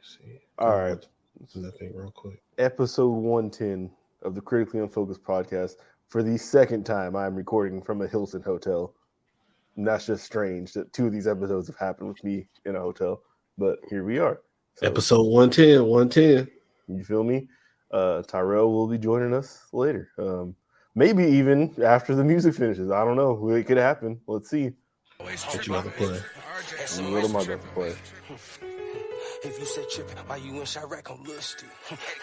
See. All right. Nothing real quick. Episode 110 of the Critically Unfocused podcast. For the second time, I'm recording from a Hilton hotel. And that's just strange that two of these episodes have happened with me in a hotel. But here we are. So, episode 110. You feel me? Tyrell will be joining us later. Maybe even after the music finishes. I don't know. It could happen. Let's see. What you about to play? What am I about to play? If you said trippin', why you in Chirac on Lusty?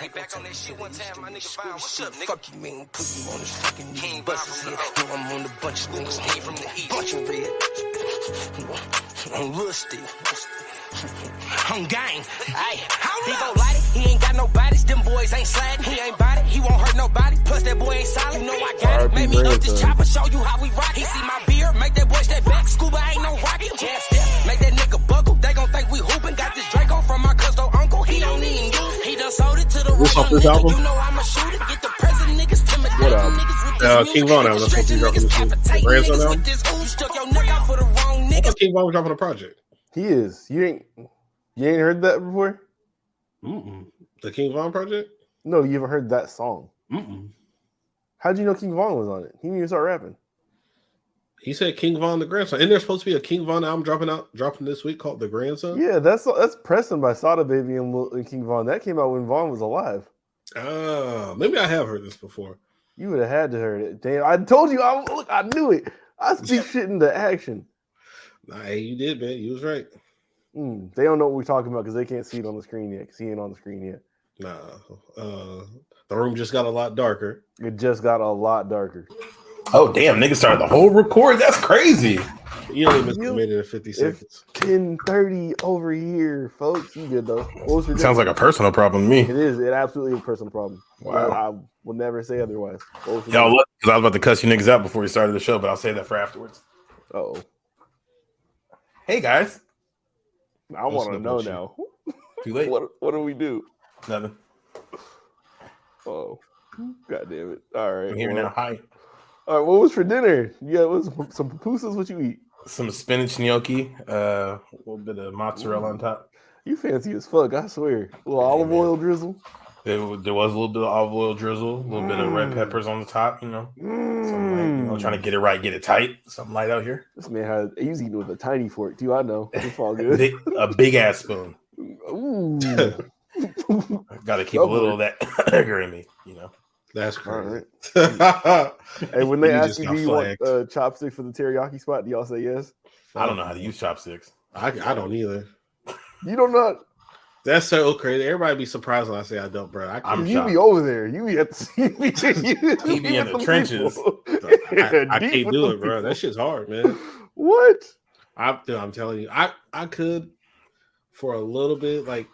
Hey, back on that shit one time, my nigga Bow, what's up, nigga? Fuck you, man, put you on this fucking King buses here. Know I'm on a bunch of niggas, came from the east. Bunch of red. On Lusty. On gang. Ayy, he gon' light it, he ain't got no bodies. Them boys ain't sliding, he ain't body, he won't hurt nobody. Plus that boy ain't solid, you know I got it. Made me up this chopper, show you how we rock. He see my beard, make that boy step back. Scuba ain't no rocket, jab step. Make that nigga buckle, they gon' think we hoopin'. Got this Draco from my cousin uncle, he don't even use. He done sold it to the What's off this album? You know I'ma shoot it, get the present niggas timidate niggas with this King Von album, that's what you dropping this week. Grandson album? You stuck your neck out for the wrong I niggas. thought King Von was dropping a project. He is. You ain't heard that before? The King Von project? No, you haven't heard that song. How'd you know King Von was on it? He didn't even start rapping. He said King Von the Grandson. Isn't there supposed to be a King Von album dropping this week called The Grandson? Yeah, that's Preston by Sada Baby and King Von. That came out when Von was alive. Maybe I have heard this before. You would have had to heard it. Damn, I told you. I knew it. I speak shit into action. Nah, hey, you did, man. You was right. They don't know what we're talking about because they can't see it on the screen yet. Because he ain't on the screen yet. Nah, the room just got a lot darker. It just got a lot darker. Oh, damn, nigga started the whole record. That's crazy. You only made it in 50 seconds. 10:30 over here, folks. You good, though. Sounds like a personal problem to me. It is. It absolutely is a personal problem. Wow. I will never say otherwise. Y'all look, because I was about to cuss you niggas out before we started the show, but I'll say that for afterwards. Uh-oh. Hey, guys. I want to know now. Too late. What do we do? Nothing. Oh, God damn it. All right. I'm here now. Hi. All right, what was for dinner? Yeah, what was some pupusas? What you eat? Some spinach gnocchi, a little bit of mozzarella on top. You fancy as fuck, I swear. A little olive oil drizzle. There was a little bit of olive oil drizzle, a little bit of red peppers on the top, Something like, trying to get it right, get it tight. Something light out here. This man he's eating with a tiny fork too. I know. It's all good. A big ass spoon. Ooh. Got to keep a little of that sugar in me, That's crazy. Right. Hey, when they You ask just you, got do you want flagged. chopsticks for the teriyaki spot? Do y'all say yes? I don't know how to use chopsticks. I don't either. You don't know. That's so crazy. Everybody be surprised when I say I don't, bro. I'm You shocked. be over there. You be at the He be in the trenches. I can't do it, bro. That shit's hard, man. What? I'm telling you, I could for a little bit, like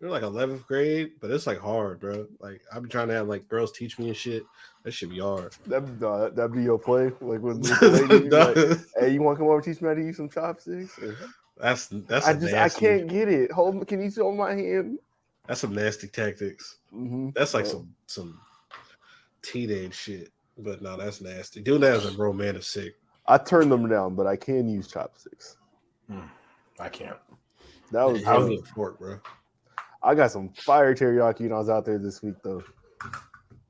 11th grade, but it's like hard, bro. Like I've been trying to have like girls teach me and shit. That should be hard. That'd be your play. Like with the lady, like, hey, you want to come over and teach me how to use some chopsticks? Or... That's I can't get it. Can you hold my hand? That's some nasty tactics. Mm-hmm. That's like some teenage shit. But no, that's nasty. Doing that as a grown man is sick. I turned them down, but I can use chopsticks. I can't. That was I was a fork, bro. I got some fire teriyaki when I was out there this week, though.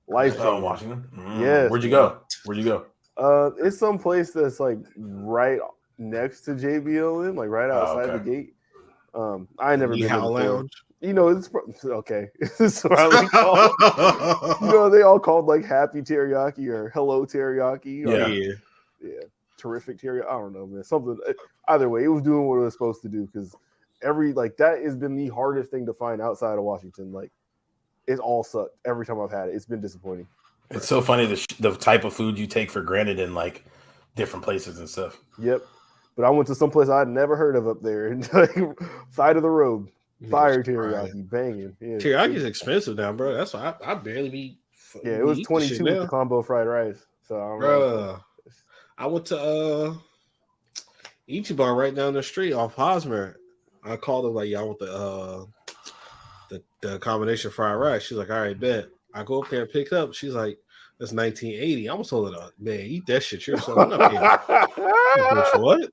Life in Washington. Yes. Where'd you go? It's some place that's like right next to JBLM, like right outside the gate. I ain't never been there before. Lounge. It's okay. It's what called. They all called like Happy Teriyaki or Hello Teriyaki. Or, yeah. Terrific teriyaki. I don't know, man. Something. Either way, it was doing what it was supposed to do because that has been the hardest thing to find outside of Washington. Like, it all sucked every time I've had it. It's been disappointing. It's so funny the type of food you take for granted in like different places and stuff. Yep. But I went to some place I'd never heard of up there, and side of the road, fire teriyaki, banging. Yeah. Teriyaki is expensive now, bro. That's why I barely be. Yeah, it was 22 with the combo fried rice. So I went to Ichiban right down the street off Hosmer. I called her like, y'all want the combination fried rice? She's like, all right, bet. I go up there and pick it up. She's like, that's 1980. I almost told her, man, eat that shit yourself. I'm not paying. What?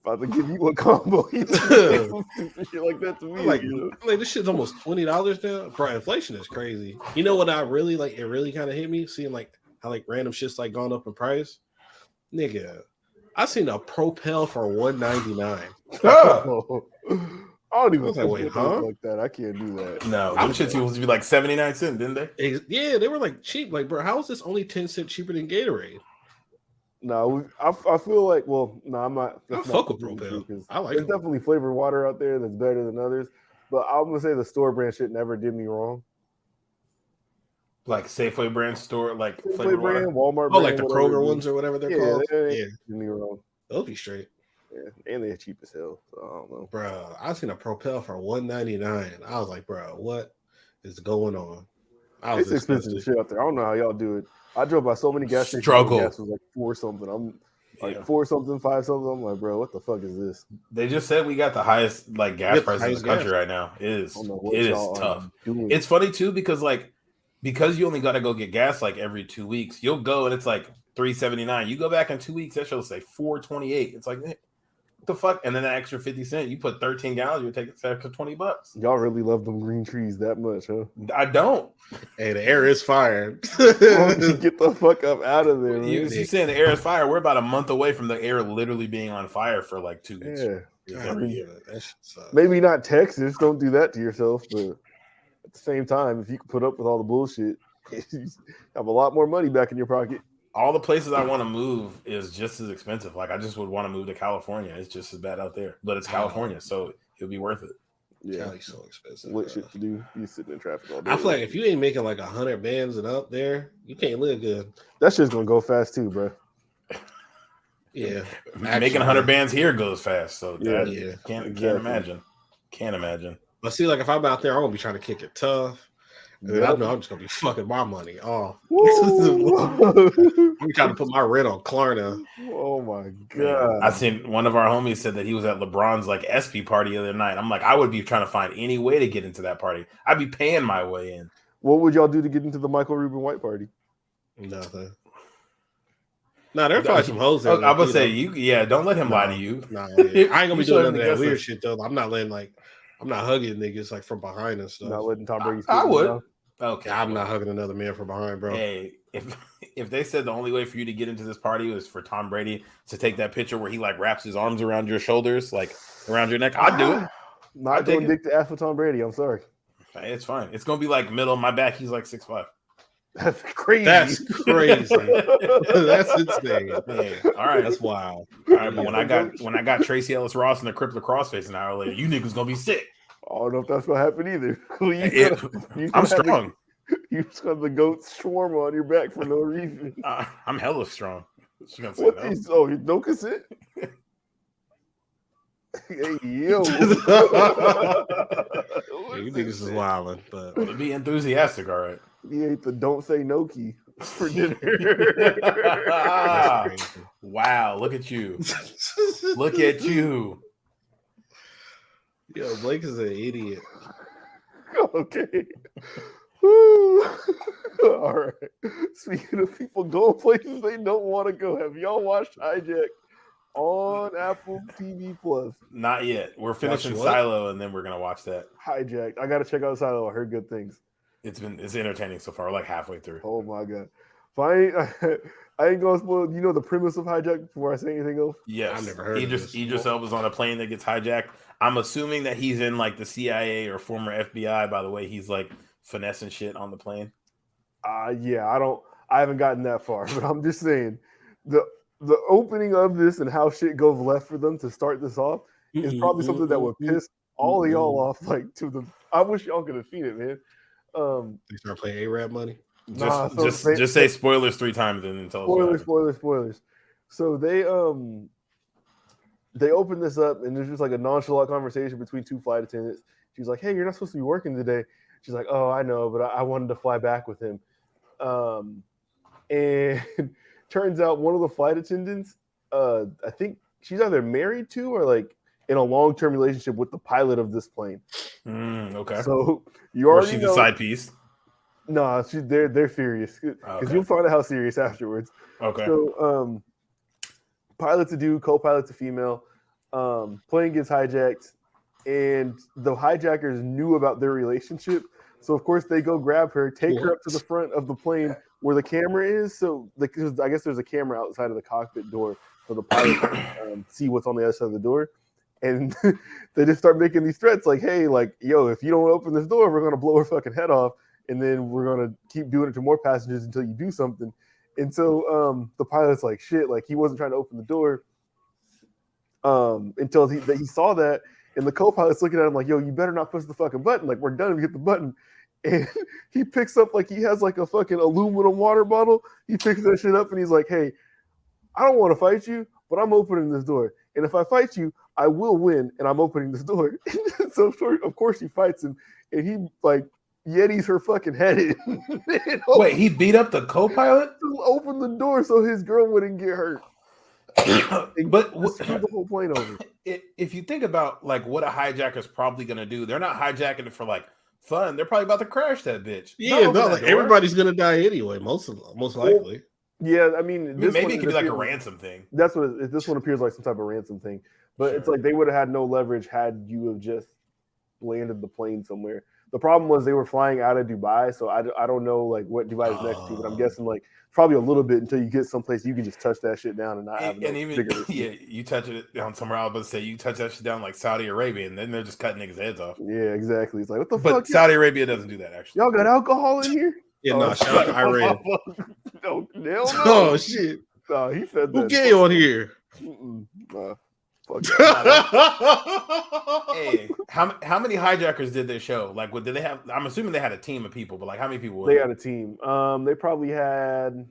About to give you a combo. You shit like that to me. Like this shit's almost $20 now. Bro, inflation is crazy. You know what I really like? It really kind of hit me seeing like how like random shit's like gone up in price. Nigga, I seen a Propel for $199. I don't even like, wait, huh? Like that. I can't do that. No, them shits used to be like 79 cents, didn't they? Yeah, they were like cheap. Like, bro, how is this only 10 cents cheaper than Gatorade? No, I feel like, I'm not. I fuck with Propel. I like there's definitely flavored water out there that's better than others. But I'm gonna say the store brand shit never did me wrong. Like Safeway brand store, like Safeway flavored water, Walmart. Oh, like the Kroger ones or whatever they're called. Did me wrong. They'll be straight. Yeah, and they're cheap as hell. So I don't know, bro. I seen a Propel for $199. I was like, bro, what is going on? It's expensive shit out there. I don't know how y'all do it. I drove by so many gas stations. Gas was like $4 something. I'm like $4 something, $5 something. I'm like, bro, what the fuck is this? They just said we got the highest like gas prices in the country right now. It is tough. It's funny too because you only got to go get gas like every 2 weeks. You'll go and it's like $3.79. You go back in 2 weeks, that shows say $4.28. It's like, what the fuck? And then that extra 50 cents, you put 13 gallons, you take an extra $20. Y'all really love them green trees that much, huh? I don't. Hey, the air is fire. Get the fuck up out of there. You saying the air is fire? We're about a month away from the air literally being on fire for like 2 weeks. Yeah. Maybe not Texas. Don't do that to yourself, but at the same time, if you can put up with all the bullshit, you have a lot more money back in your pocket. All the places I want to move is just as expensive. Like I just would want to move to California. It's just as bad out there, but it's California, so it'll be worth it. Yeah, Cali's so expensive. What shit to do? You sitting in traffic all day. I feel like if you ain't making like 100 bands and up there, you can't live good. That shit's gonna go fast too, bro. Yeah, making 100 bands here goes fast. So can't imagine. But see, like if I'm out there, I'm gonna be trying to kick it tough. And I know I'm just gonna be fucking my money off. I'm trying to put my rent on Klarna. Oh my god! I seen one of our homies said that he was at LeBron's like SP party the other night. I'm like, I would be trying to find any way to get into that party. I'd be paying my way in. What would y'all do to get into the Michael Rubin White party? Nothing. No, there's probably some hoes there. I would say don't let him lie to you. No, I ain't gonna be doing none of that weird shit though. I'm not hugging niggas like from behind and stuff. Not letting Tom Brady. I would. Okay, I'm not hugging another man from behind, bro. Hey, if they said the only way for you to get into this party was for Tom Brady to take that picture where he like wraps his arms around your shoulders, like around your neck, I'd do it. Not going dick to ass for Tom Brady. I'm sorry. Hey, it's fine. It's gonna be like middle of my back. He's like 6'5". That's crazy. That's insane. Man, all right, that's wild. All right, but when I got Tracy Ellis Ross and the Crippler Crossface an hour later, you niggas gonna be sick. I don't know if that's gonna happen either. I'm strong. You just got the goat shawarma on your back for no reason. I'm hella strong. What these? Oh, no consent. Hey yo, you niggas is wildin', but to be enthusiastic, all right. He ate the don't say no key for dinner. Wow, look at you. Look at you. Yo, Blake is an idiot. Okay. All right. Speaking of people going places they don't want to go, have y'all watched Hijack on Apple TV Plus? Not yet. We're finishing Silo, and then we're gonna watch that. Hijack. I gotta check out Silo. I heard good things. It's entertaining so far. We're like halfway through. Oh my god. If I ain't gonna spoil. You know the premise of Hijack before I say anything else? Yes. I've never heard of this. Idris Elba's on a plane that gets hijacked. I'm assuming that he's in like the CIA or former FBI. By the way, he's like finessing shit on the plane. Yeah. I haven't gotten that far, but I'm just saying the opening of this and how shit goes left for them to start this off is probably something that would piss all of y'all off. Like I wish y'all could have seen it, man. They start playing A-Rap money. Just say spoilers 3 times and then tell us. Spoilers. So they open this up and there's just like a nonchalant conversation between 2 flight attendants. She's like, "Hey, you're not supposed to be working today." She's like, "Oh, I know, but I wanted to fly back with him." And turns out one of the flight attendants, I think she's either married to or like in a long-term relationship with the pilot of this plane. Okay. So you already she's know. the side piece. No, they're serious because you'll find out how serious afterwards. Okay. So, pilot's a dude, co-pilot's a female. Plane gets hijacked, and the hijackers knew about their relationship. So, of course, they go grab her, take her up to the front of the plane where the camera is. So, I guess there's a camera outside of the cockpit door for the pilot to see what's on the other side of the door. And they just start making these threats like, hey, like, yo, if you don't open this door, we're going to blow her fucking head off. And then we're going to keep doing it to more passengers until you do something. And so the pilot's like, shit, like he wasn't trying to open the door until he saw that. And the co-pilot's looking at him like, yo, you better not push the fucking button. Like, we're done if you hit the button. And he picks up, like, he has like a fucking aluminum water bottle. He picks that shit up and he's like, hey, I don't want to fight you, but I'm opening this door. And if I fight you, I will win, and I'm opening this door. So, of course, he fights him, and he, like, Yeti's her fucking head in. Wait, he beat up the co-pilot? To open the door so his girl wouldn't get hurt. But screw the whole plane over. If you think about, like, what a hijacker's probably going to do, they're not hijacking it for, like, fun. They're probably about to crash that bitch. Yeah, no, like, everybody's going to die anyway, most likely. Yeah, I mean, maybe it could be like a ransom thing. That's what this one appears like, some type of ransom thing. But It's like they would have had no leverage had you have just landed the plane somewhere. The problem was they were flying out of Dubai, so I don't know like what Dubai is next to, but I'm guessing like probably a little bit until you get someplace you can just touch that shit down and not have and even you touch it down somewhere. I was about to say you touch that shit down like Saudi Arabia, and then they're just cutting niggas' heads off. Yeah, exactly. It's like what the fuck? But Saudi Arabia doesn't do that actually. Y'all got alcohol in here? Yeah, no, shout out to Iran. No. Oh shit! No, he said that. Who gay on here? Fuck. Hey, how many hijackers did they show? Like, what did they have? I'm assuming they had a team of people, but like, how many people? They had a team. They probably had.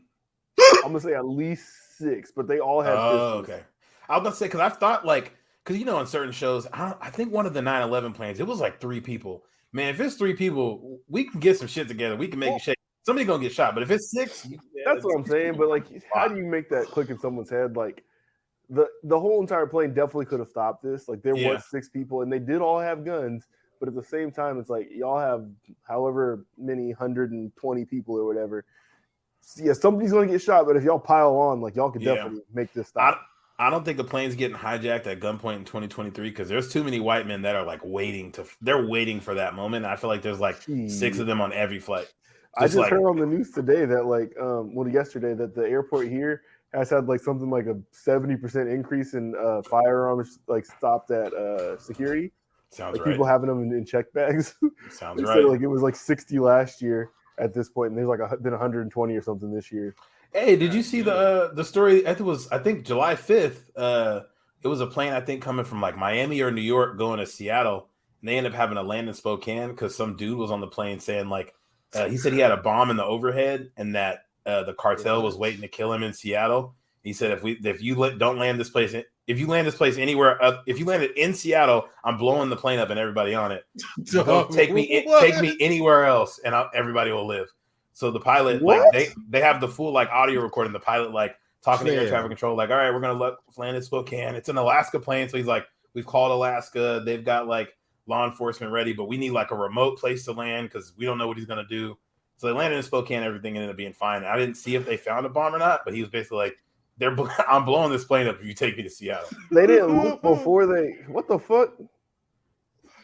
I'm gonna say at least 6, but they all had. Oh, okay. I was gonna say because I've thought like because on certain shows, I think one of the 9/11 planes, it was like 3 people. Man, if it's 3 people, we can get some shit together. We can make it shake. Somebody's gonna get shot, but if it's 6, that's what I'm saying. But like, how do you make that click in someone's head? Like, the whole entire plane definitely could have stopped this. Like, there was 6 people, and they did all have guns. But at the same time, it's like y'all have however many 120 people or whatever. Yeah, somebody's gonna get shot. But if y'all pile on, like y'all could definitely make this stop. I don't think the plane's getting hijacked at gunpoint in 2023 because there's too many white men that are like waiting for that moment. I feel like there's like 6 of them on every flight. I just heard on the news today that yesterday that the airport here has had like something like a 70% increase in firearms like stopped at security. Sounds right. People having them in check bags. Sounds right. Like it was like 60 last year at this point, and there's like been 120 or something this year. Hey, did you see the story? I think July 5th. It was a plane I think coming from like Miami or New York going to Seattle, and they ended up having to land in Spokane because some dude was on the plane saying like he said he had a bomb in the overhead and that the cartel was waiting to kill him in Seattle. He said if you don't land this place, if you land this place anywhere, if you land it in Seattle, I'm blowing the plane up and everybody on it. Take me anywhere else, and everybody will live. So the pilot, like they have the full like audio recording. The pilot like talking to air traffic control, like, all right, we're gonna land in Spokane. It's an Alaska plane, so he's like, we've called Alaska. They've got like law enforcement ready, but we need like a remote place to land because we don't know what he's gonna do. So they landed in Spokane. Everything ended up being fine. I didn't see if they found a bomb or not, but he was basically like, I'm blowing this plane up if you take me to Seattle. They didn't look before they. What the fuck?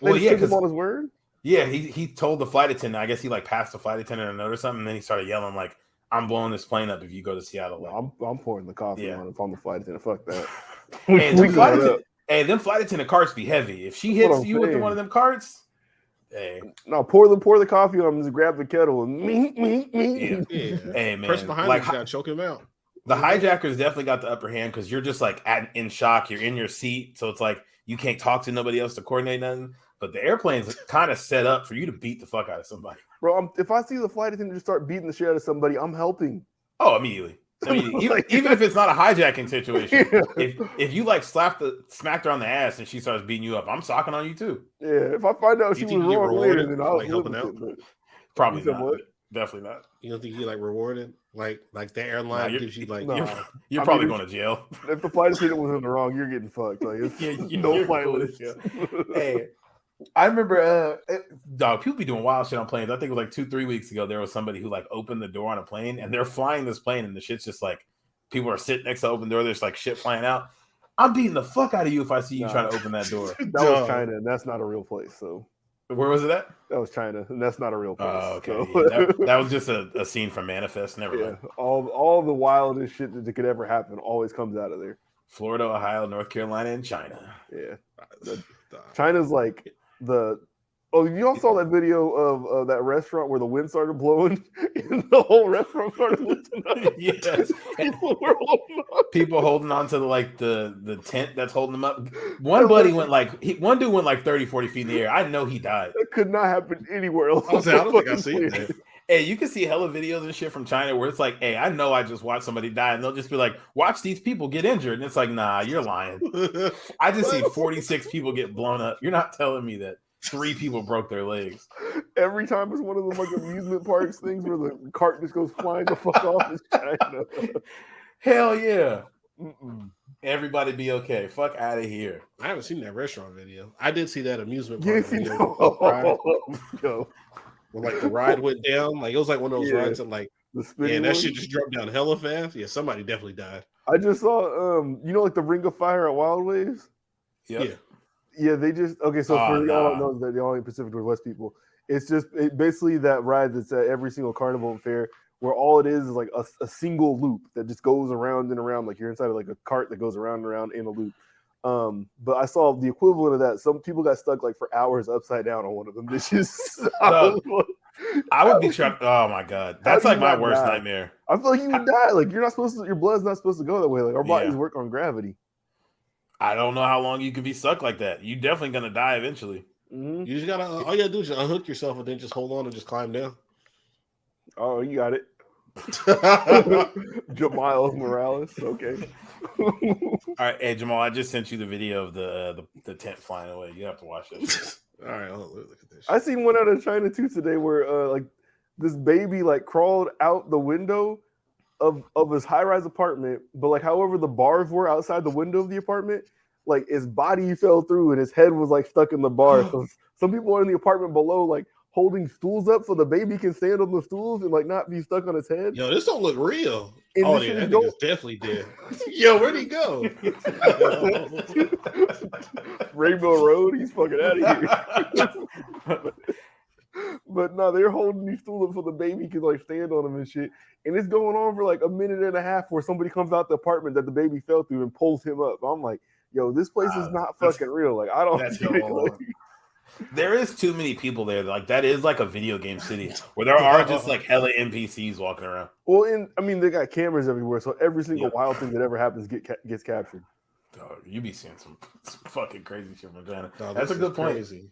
Well, yeah, because on his word. Yeah, he told the flight attendant. I guess he like passed the flight attendant a note or something, and then he started yelling like, "I'm blowing this plane up if you go to Seattle." Like, I'm pouring the coffee on the flight attendant. Fuck that. Hey, them flight attendant carts be heavy. If she hits you with one of them carts, hey, no, pour the coffee on him. Just grab the kettle and me. Yeah. Hey man, person behind like, got to choke him out. The hijackers definitely got the upper hand because you're just like in shock. You're in your seat, so it's like you can't talk to nobody else to coordinate nothing. But the airplane's kind of set up for you to beat the fuck out of somebody. Bro, if I see the flight attendant just start beating the shit out of somebody, I'm helping. Oh, immediately. I mean, even if it's not a hijacking situation, if you like smacked her on the ass and she starts beating you up, I'm socking on you too. Yeah, if I find out she was wrong later, then I'll like helping out. Probably not. What? Definitely not. You don't think you like rewarded? Like the airline gives you like you're probably going to jail. If the flight attendant was in the wrong, you're getting fucked. Like no flight list. Hey, I remember people be doing wild shit on planes. I think it was like 2-3 weeks ago. There was somebody who like opened the door on a plane and they're flying this plane and the shit's just like people are sitting next to the open door. There's like shit flying out. I'm beating the fuck out of you if I see you trying to open that door. That was China, and that's not a real place. So where was it at? That was China, and that's not a real place. Oh, okay. So. Yeah, that was just a scene from Manifest. Never mind. All the wildest shit that could ever happen always comes out of there. Florida, Ohio, North Carolina, and China. Yeah, China's like the. Oh, you all saw that video of that restaurant where the wind started blowing and the whole restaurant started lifting up? Yes. People holding on to the tent that's holding them up. One dude went like 30, 40 feet in the air. I know he died. That could not happen anywhere else. I don't think I've seen that. Hey, you can see hella videos and shit from China where it's like, hey, I know I just watched somebody die, and they'll just be like, watch these people get injured. And it's like, nah, you're lying. I just seen 46 people get blown up. You're not telling me that 3 people broke their legs. Every time it's one of them like amusement parks things where the cart just goes flying the fuck off. It's China. Hell yeah. Everybody be okay. Fuck out of here. I haven't seen that restaurant video. I did see that amusement park video. When like the ride went down, like it was like one of those rides that like that shit just dropped down hella fast. Yeah, somebody definitely died. I just saw like the Ring of Fire at Wild Waves. Yep. Yeah, they just so for y'all don't know that the only Pacific Northwest people, it's just basically that ride that's at every single carnival and fair where all it is like a single loop that just goes around and around, like you're inside of like a cart that goes around and around in a loop. But I saw the equivalent of that. Some people got stuck like for hours upside down on one of them. This just I would be trapped. Oh my god, that's like my worst nightmare. I feel like you would die. Like you're not supposed to. Your blood's not supposed to go that way. Like our bodies work on gravity. I don't know how long you can be stuck like that. You're definitely gonna die eventually. Mm-hmm. You just gotta. All you gotta do is just unhook yourself and then just hold on and just climb down. Oh, you got it. Jamal Morales. Okay. All right, hey Jamal, I just sent you the video of the tent flying away. You have to watch this. All right, look at this. I seen one out of China too today where like this baby like crawled out the window of his high-rise apartment, but like however the bars were outside the window of the apartment, like his body fell through and his head was like stuck in the bar. So some people are in the apartment below like holding stools up so the baby can stand on the stools and like not be stuck on his head. Yo, this don't look real. And oh yeah, that nigga's definitely dead. Yo, where'd he go? Rainbow Road, he's fucking out of here. But no, they're holding these stools up so the baby can like stand on them and shit. And it's going on for like a minute and a half where somebody comes out the apartment that the baby fell through and pulls him up. I'm like, yo, this place is not fucking real. Like, I don't think there is too many people there. Like that is like a video game city where there are just like hella NPCs walking around. Well, they got cameras everywhere, so every single wild thing that ever happens gets captured. Dog, you be seeing some fucking crazy shit from China. Dog, that's a good point. Crazy.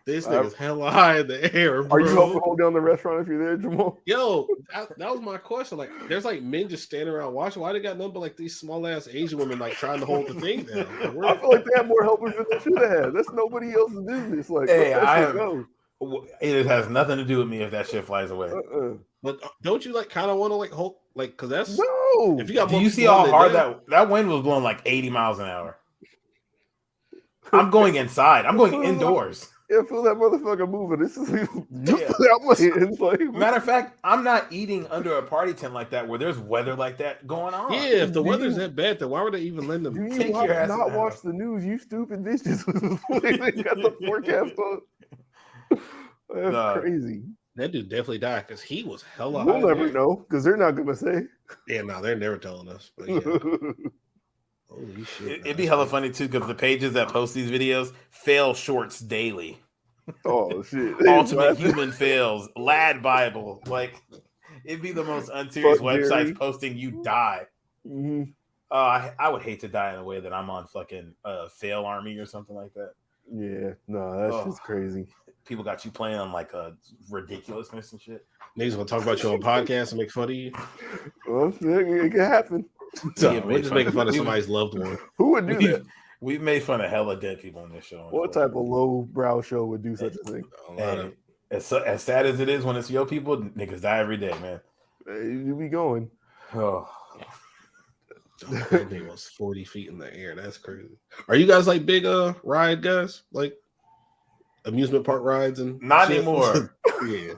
This nigga's hella high in the air, bro. Are you helping hold down the restaurant if you're there, Jamal? Yo, that was my question. Like, there's like men just standing around watching. Why they got nothing but like these small ass Asian women like trying to hold the thing down? I feel like they have more helpers than they should have had. That's nobody else's business. Like, hey, it has nothing to do with me if that shit flies away. But don't you like kind of want to like hold like because that's no. If you got, do you see how hard that wind was blowing like 80 miles an hour? I'm going inside. I'm going indoors. Yeah, feel that motherfucker moving. This is matter of fact, I'm not eating under a party tent like that where there's weather like that going on. Yeah, if the weather's that bad, then why would they even lend them? Do you not watch the news? You stupid bitches. They got the forecast on. That's crazy. That dude definitely died because he was hella. We'll never know because they're not gonna say. Yeah, no, they're never telling us. But yeah. Holy shit! It'd be hella funny too because the pages that post these videos fail shorts daily. Oh shit! Ultimate Human Fails, Lad Bible. Like it'd be the most unserious websites posting you die. Mm-hmm. I would hate to die in a way that I'm on fucking Fail Army or something like that. Yeah, no, that's just crazy. People got you playing on like a ridiculousness and shit. Niggas gonna talk about you on podcasts and make fun of you. Well, it can happen. So, we're just making fun of somebody's loved one. Who would do that? We've made fun of hella dead people on this show. What type of low-brow show would do such a thing? Hey, as sad as it is when it's your people, niggas die every day, man. Hey, you be going. Oh. That thing was 40 feet in the air. That's crazy. Are you guys like big ride guys? Like amusement park rides and not shit? Anymore. Yeah.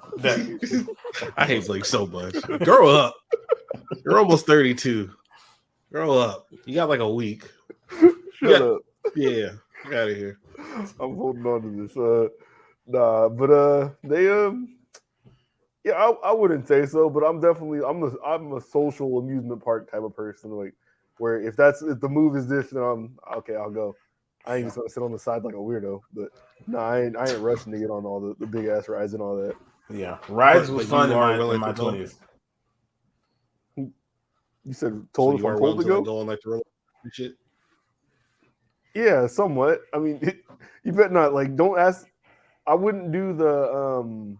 I hate Blake so much. Grow up. You're almost 32. Grow up. You got like a week. Shut up. Yeah, get out of here. I'm holding on to this. Yeah, I wouldn't say so, but I'm a social amusement park type of person. Like, where if the move is this, then I'm okay. I'll go. I ain't just gonna sit on the side like a weirdo. But no, I ain't rushing to get on all the big ass rides and all that. Yeah, rides was fun in my 20s. You said told if I'm told to go. Go on like the roller shit. Yeah, somewhat. I mean, you better not like. Don't ask. I wouldn't do the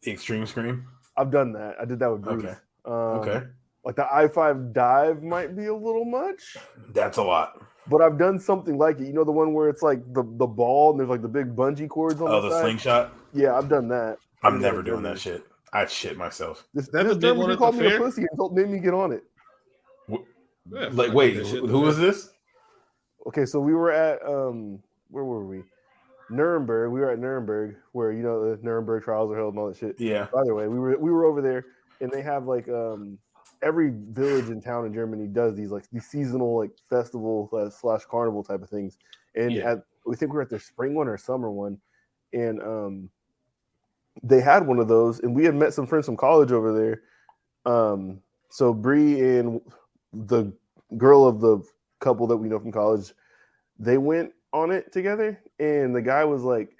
extreme scream. I've done that. I did that with Bruce. Okay. Okay. Like the I-5 dive might be a little much. That's a lot. But I've done something like it. You know the one where it's like the ball and there's like the big bungee cords on the side? Slingshot? Yeah, I've done that. I'm never doing that shit. I'd shit myself. This Dermot called me a pussy and made me get on it. Yeah, like, wait, who was this? Okay, so we were at where were we? Nuremberg. We were at Nuremberg, where the Nuremberg trials are held and all that shit. Yeah. By the way, we were over there, and they have like every village and town in Germany does these seasonal like festival / carnival type of things. And we think we were at their spring one or summer one, and they had one of those, and we had met some friends from college over there. So Bree and the girl of the couple that we know from college, they went on it together, and the guy was like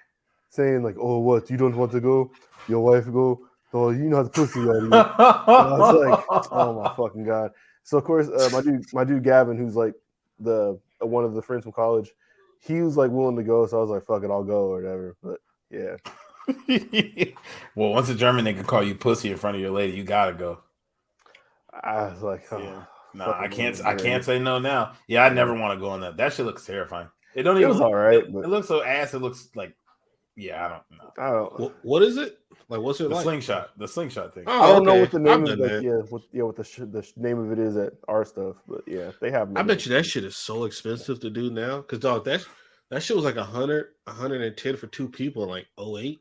saying like, "Oh, what, you don't want to go? Your wife go? Oh, you know the pussy already." And I was like, "Oh my fucking god!" So of course, my dude Gavin, who's like one of the friends from college, he was like willing to go. So I was like, "Fuck it, I'll go" or whatever. But yeah. Well, once a German nigga call you pussy in front of your lady, you gotta go. I was like, no, I can't say no now. Yeah, I never want to go on that. That shit looks terrifying. It don't even. It was all right. It looks so ass. It looks like, I don't know. I don't. What is it? Like, what's it the like? The slingshot thing. Oh, I don't know what the name of it. What the name of it is at our stuff, but yeah, they have. I bet you that shit is so expensive to do now, because dog, that shit was like 100, 110 for two people in like 08.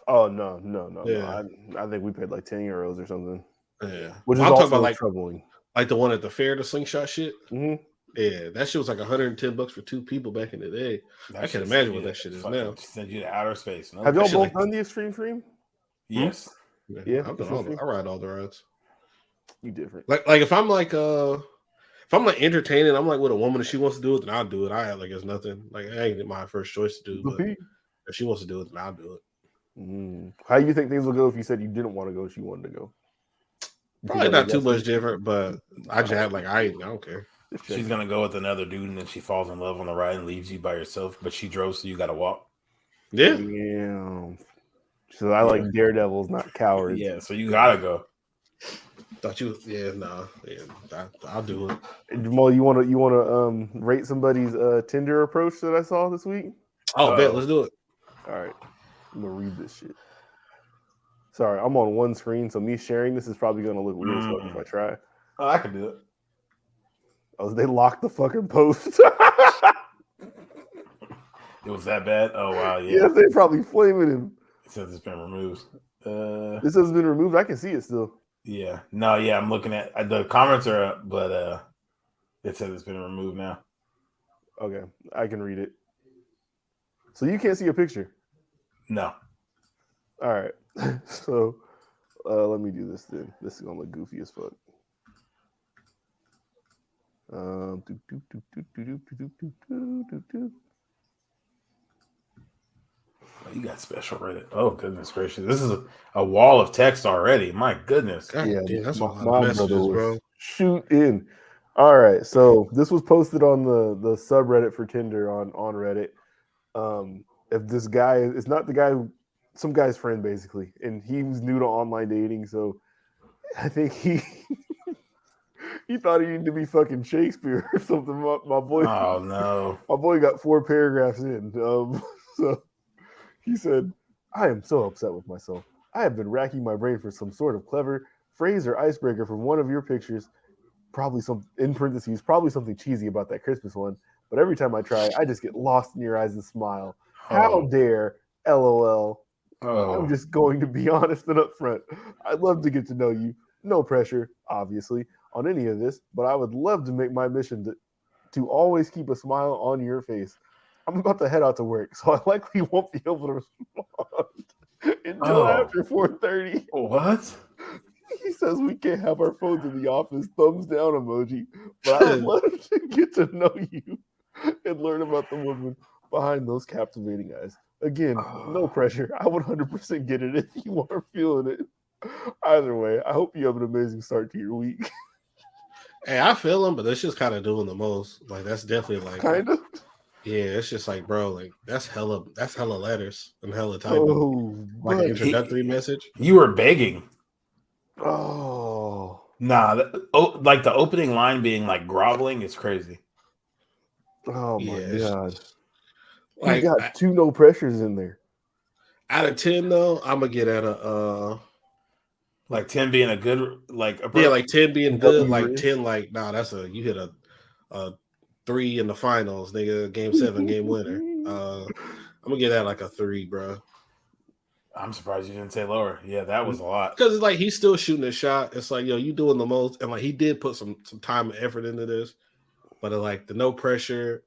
Oh no. Yeah. No. I think we paid like €10 or something. Yeah, which is also about like troubling. Like the one at the fair, the slingshot shit. Mm-hmm. Yeah, that shit was like $110 for two people back in the day. I can't imagine what that shit is now. Send you to outer space. No? Have y'all both done the extreme stream? Yes. Yeah. I ride all the rides. You different. Like if I'm like if I'm like entertaining, I'm like with a woman and she wants to do it, then I'll do it. I act like it's nothing. Like I ain't my first choice to do, but if she wants to do it, then I'll do it. How do you think things will go if you said you didn't want to go, she wanted to go? Probably not too much different, but I just act like I don't care. She's gonna go with another dude, and then she falls in love on the ride and leaves you by yourself. But she drove, so you got to walk. Yeah. So I like daredevils, not cowards. Yeah. So you gotta go. Thought you? Yeah. Nah. Yeah. I'll do it. Jamal, you want to rate somebody's Tinder approach that I saw this week? Oh, bet. Let's do it. All right. I'm gonna read this shit. Sorry, I'm on one screen, so me sharing this is probably gonna look weird if I try. Oh, I can do it. Oh, they locked the fucking post. It was that bad? Oh wow, yeah. Yeah, they probably flaming him. It says it's been removed. This has been removed. I can see it still. Yeah. No, yeah, I'm looking at the comments are up, but it says it's been removed now. Okay, I can read it. So you can't see a picture? No. All right. So let me do this then. This is gonna look goofy as fuck. You got special Reddit. Oh goodness gracious! This is a wall of text already. My goodness. God, yeah, dude, that's my messages, bro. Shoot in. All right, so this was posted on the subreddit for Tinder on Reddit. If this guy is not the guy, some guy's friend basically, and he was new to online dating, so I think he thought he needed to be fucking Shakespeare or something. My boy. Oh no. My boy got 4 paragraphs in. So he said, "I am so upset with myself. I have been racking my brain for some sort of clever phrase or icebreaker from one of your pictures. Probably some, in parentheses, probably something cheesy about that Christmas one. But every time I try, I just get lost in your eyes and smile. How dare, LOL. I'm just going to be honest and upfront. I'd love to get to know you. No pressure, obviously. on any of this, but I would love to make my mission to always keep a smile on your face. I'm about to head out to work, so I likely won't be able to respond until after 4:30. What? He says we can't have our phones in the office. Thumbs down emoji. But I would love to get to know you and learn about the woman behind those captivating eyes. Again, no pressure. I would 100% get it if you are feeling it. Either way, I hope you have an amazing start to your week. Hey, I feel him, but that's just kind of doing the most. Like that's definitely like kind of. Yeah, it's just like, bro, like that's hella letters and hella typing. Oh, like an introductory message. You were begging. Oh. Nah, like the opening line being like groveling is crazy. Oh my god. Like, you got 2 no pressures in there. Out of 10 though, I'm gonna get at a like 10 being a good like approach. Yeah, like 10 being good, like 10 like that's you hit a 3 in the finals, nigga, game 7, game winner. I'm gonna get that like a 3, bro. I'm surprised you didn't say lower. Yeah, that was a lot. Because it's like he's still shooting a shot. It's like, yo, you doing the most, and like he did put some time and effort into this, but like the no pressure,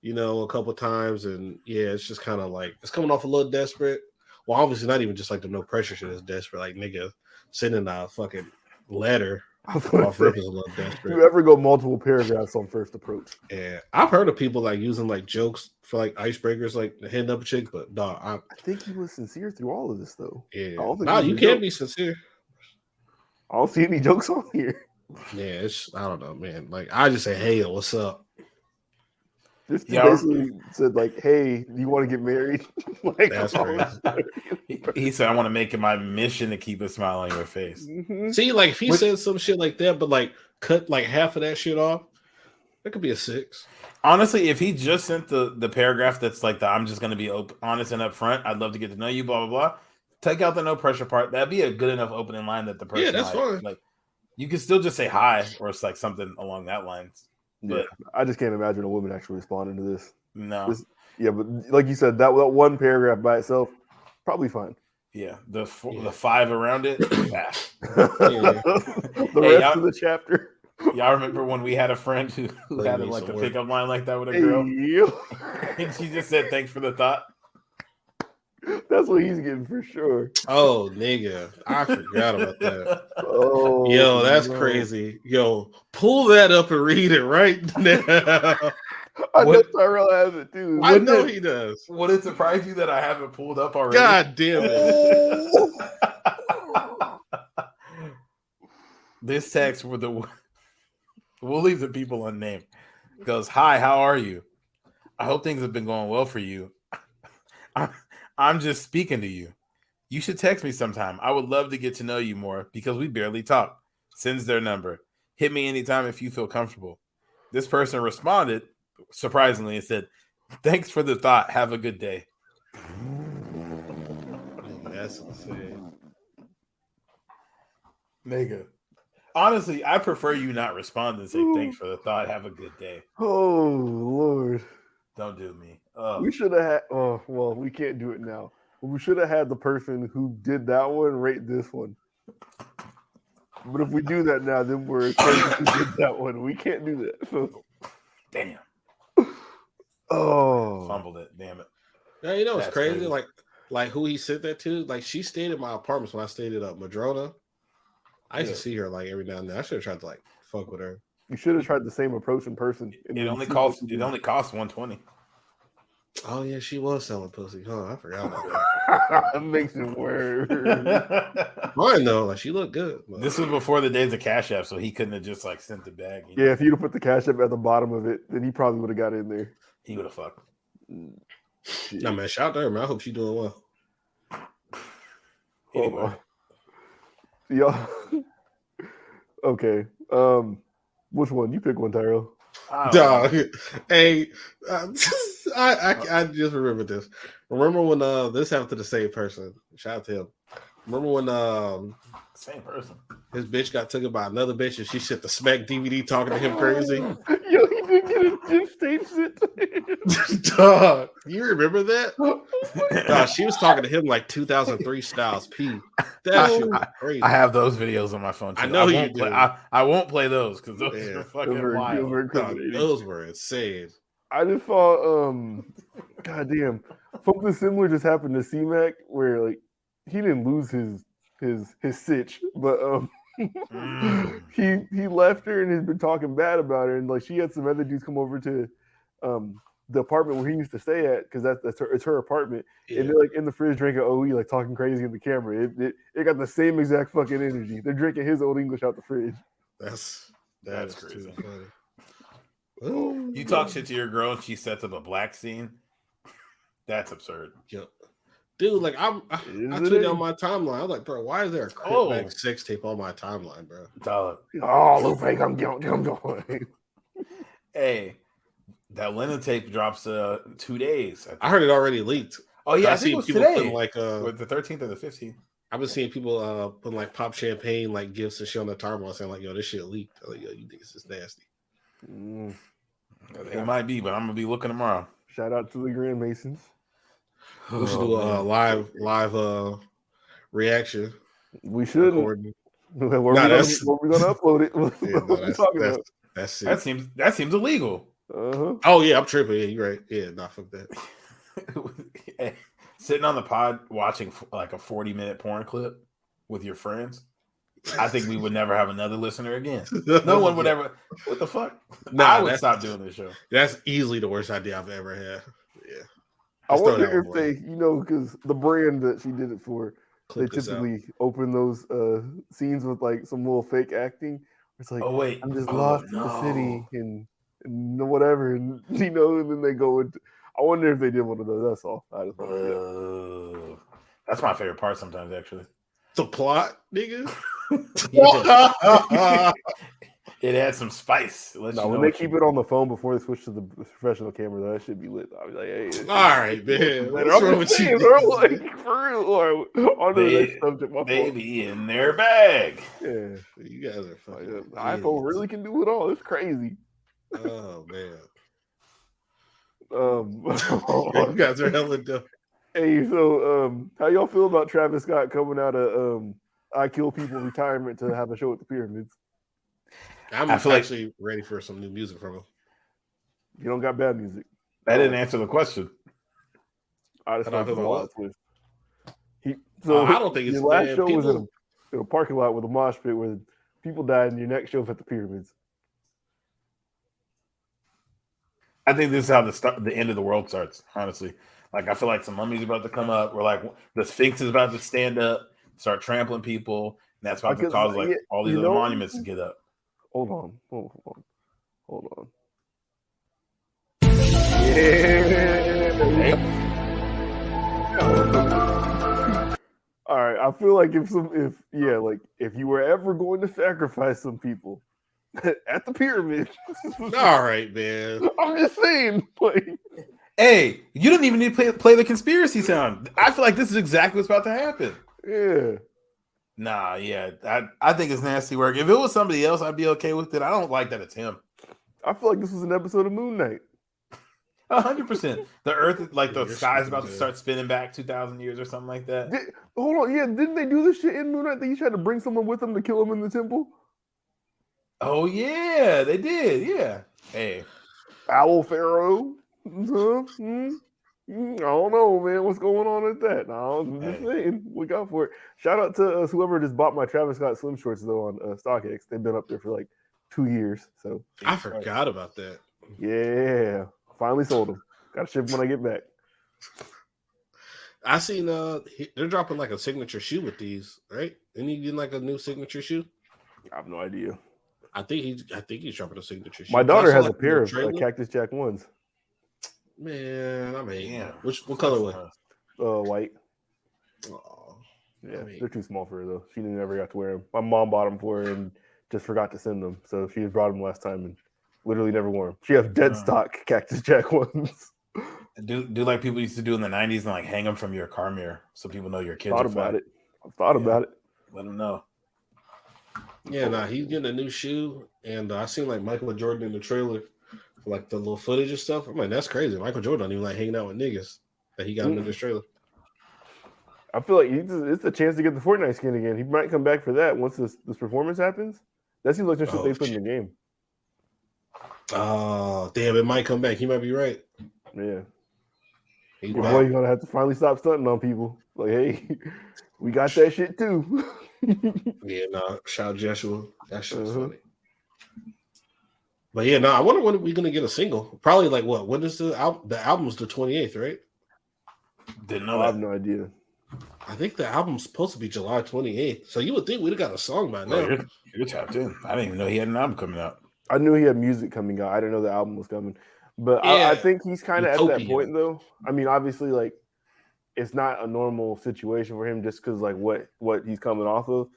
a couple times, and yeah, it's just kind of like it's coming off a little desperate. Well, obviously not even just like the no pressure shit is desperate. Like nigga sending a fucking letter off rip is a little desperate. You ever go multiple paragraphs on first approach? Yeah, I've heard of people like using like jokes for like icebreakers, like hitting up a chick, but dog, I think he was sincere through all of this though. Yeah, no, you can't be sincere. I don't see any jokes on here. Yeah, I don't know, man. Like I just say, hey, what's up? This basically said like, "Hey, do you want to get married?" Like, that's crazy. He said, "I want to make it my mission to keep a smile on your face." Mm-hmm. See, like if he said some shit like that, but like cut like half of that shit off, that could be a 6. Honestly, if he just sent the paragraph that's like I'm just going to be honest and upfront. I'd love to get to know you. Blah blah blah. Take out the no pressure part. That'd be a good enough opening line that the person. Yeah, that's fine. Like you can still just say hi or it's like something along that lines. But I just can't imagine a woman actually responding to this. No. But like you said, that one paragraph by itself, probably fine. Yeah, the 5 around it. The rest of the chapter. Y'all remember when we had a friend who had like a pickup line like that with a girl? And she just said, "Thanks for the thought." That's what he's getting for sure. Oh, nigga. I forgot about that. Oh, yo, that's crazy. Yo, pull that up and read it right now. I know Tyrell has it too. I know he does. Would it surprise you that I haven't pulled up already? God damn it. This text with we'll leave the people unnamed. It goes, "Hi, how are you? I hope things have been going well for you. I'm just speaking to you. You should text me sometime. I would love to get to know you more because we barely talk." Sends their number. "Hit me anytime if you feel comfortable." This person responded, surprisingly, and said, "Thanks for the thought. Have a good day." That's insane. Nigga. Honestly, I prefer you not respond and say thanks for the thought. Have a good day. Oh, Lord. Don't do me. We should have had. Oh, well, we can't do it now. We should have had the person who did that one rate this one. But if we do that now, then we're a person who did that one. We can't do that. Damn. Oh. Fumbled it. Damn it. Yeah, you know what's crazy? Like who he sent that to? Like she stayed at my apartments when I stayed at Madrona. I used to see her like every now and then. I should have tried to like fuck with her. You should have tried the same approach in person. It only costs $120. Oh yeah, she was selling pussy. Huh? I forgot about that. That makes it worse. Mine though, like she looked good. But... This was before the days of Cash App, so he couldn't have just like sent the bag. Yeah, if you'd have put the Cash App at the bottom of it, then he probably would have got in there. He would have fucked. No man, shout out to her, man. I hope she's doing well. Anyway. Yeah. Okay. Which one? You pick one, Tyrell. Dog. Hey, I just remembered this. Remember when this happened to the same person? Shout out to him. Remember when same person. His bitch got taken by another bitch and she shit the Smack DVD talking to him crazy? Yo, he did get a diff tape shit. Dog, you remember that? Dog, she was talking to him like 2003 Styles P. That shit was crazy. I have those videos on my phone too. I know you do. I won't play those because those are fucking wild. Dog, those were insane. I just saw goddamn, something similar just happened to C-Mac where like he didn't lose his sitch, but he left her and has been talking bad about her, and like she had some other dudes come over to the apartment where he used to stay at because it's her apartment, and they're like in the fridge drinking OE, like talking crazy in the camera. It got the same exact fucking energy. They're drinking his old English out the fridge. That's crazy. Funny. You talk shit to your girl and she sets up a black scene. That's absurd. Yep. Dude, like I tweeted on my timeline. I was like, bro, why is there a Crip sex tape on my timeline, bro? Oh, look fake, I'm going. Hey, that Lennon tape drops 2 days. I heard it already leaked. Oh yeah, I think it was today. Like with the 13th or the 15th. I've been seeing people putting like pop champagne like gifts and shit on their timeline saying like, yo, this shit leaked. I'm like, yo, you think this is nasty? It might be, but I'm gonna be looking tomorrow. Shout out to the Grand Masons. We should do a live reaction. We should. Where we gonna upload it? That seems illegal. Oh yeah, I'm tripping. Yeah, you're right. Yeah, fuck that. Sitting on the pod watching like a 40-minute porn clip with your friends. I think we would never have another listener again. No one would ever. What the fuck? I would stop doing this show. That's easily the worst idea I've ever had. Yeah. I wonder if they, because the brand that she did it for, they typically open those scenes with like some little fake acting. It's like, oh wait, I'm just lost in the city and whatever, and and then they go into. I wonder if they did one of those. That's all. I just that's my favorite part sometimes, actually. The plot, nigga. It adds some spice. When they keep it on the phone before they switch to the professional camera, though, that should be lit. I'll be like, hey. All right, man. What's wrong with you? Like, for real. Or on the next subject, they be in their bag. Yeah. You guys are fucking. The iPhone really can do it all. It's crazy. Oh, man. You guys are hella dumb. Hey, so how y'all feel about Travis Scott coming out of I Kill People retirement to have a show at the Pyramids? I'm actually ready for some new music from him. You don't got bad music. That didn't answer the question. I just thought it was a lot of twist. I don't think it's your last show was in a parking lot with a mosh pit where people died, and your next show was at the Pyramids. I think this is how the end of the world starts, honestly. Like, I feel like some mummies about to come up. We're like, the Sphinx is about to stand up, start trampling people, and that's about to cause like all these other monuments to get up. Hold on. Yeah. All right. I feel like if you were ever going to sacrifice some people at the pyramid. All right, man. I'm just saying, like. Hey, you don't even need to play the conspiracy sound. I feel like this is exactly what's about to happen. Yeah. Nah, yeah. I think it's nasty work. If it was somebody else, I'd be okay with it. I don't like that it's him. I feel like this was an episode of Moon Knight. 100%. The Earth, like the sky's about to start spinning back 2,000 years or something like that. Hold on, yeah. Didn't they do this shit in Moon Knight? They tried to bring someone with them to kill him in the temple. Oh yeah, they did. Yeah. Hey, Owl Pharaoh. I don't know, man. What's going on with that? No, I'm just saying. Look out for it. Shout out to whoever just bought my Travis Scott Slim shorts though on StockX. They've been up there for like 2 years. So I forgot about that. Yeah, finally sold them. Got to ship them when I get back. I seen they're dropping like a signature shoe with these, right? Isn't he getting like a new signature shoe? I have no idea. I think he's dropping a signature shoe. My daughter has a pair of Cactus Jack ones. Man, I mean, what color was? White. Oh, yeah, they're too small for her though. She never got to wear them. My mom bought them for her and just forgot to send them. So she brought them last time and literally never wore them. She has dead stock Cactus Jack ones. Do like people used to do in the 90s and like hang them from your car mirror so people know your kids. Thought about it. I've thought about it. Let him know. Yeah, he's getting a new shoe, and I seen like Michael Jordan in the trailer for like the little footage and stuff. I'm like, that's crazy. Michael Jordan don't even like hanging out with niggas. That he got him in this trailer. I feel like it's a chance to get the Fortnite skin again. He might come back for that once this performance happens. That seems like the shit they put in the game. Oh, damn, it might come back. He might be right. Yeah. Your boy's gonna have to finally stop stunting on people. Like, hey, we got that shit too. Yeah, shout Joshua. That shit's funny. But yeah, I wonder when we're gonna get a single. Probably like what? When is the album? The album's the 28th, right? Didn't know. I have no idea. I think the album's supposed to be July 28th. So you would think we'd have got a song by now. You're tapped in. I didn't even know he had an album coming out. I knew he had music coming out. I didn't know the album was coming. But yeah, I think he's kind of at that point, though. I mean, obviously, like, it's not a normal situation for him just because, like, what he's coming off of.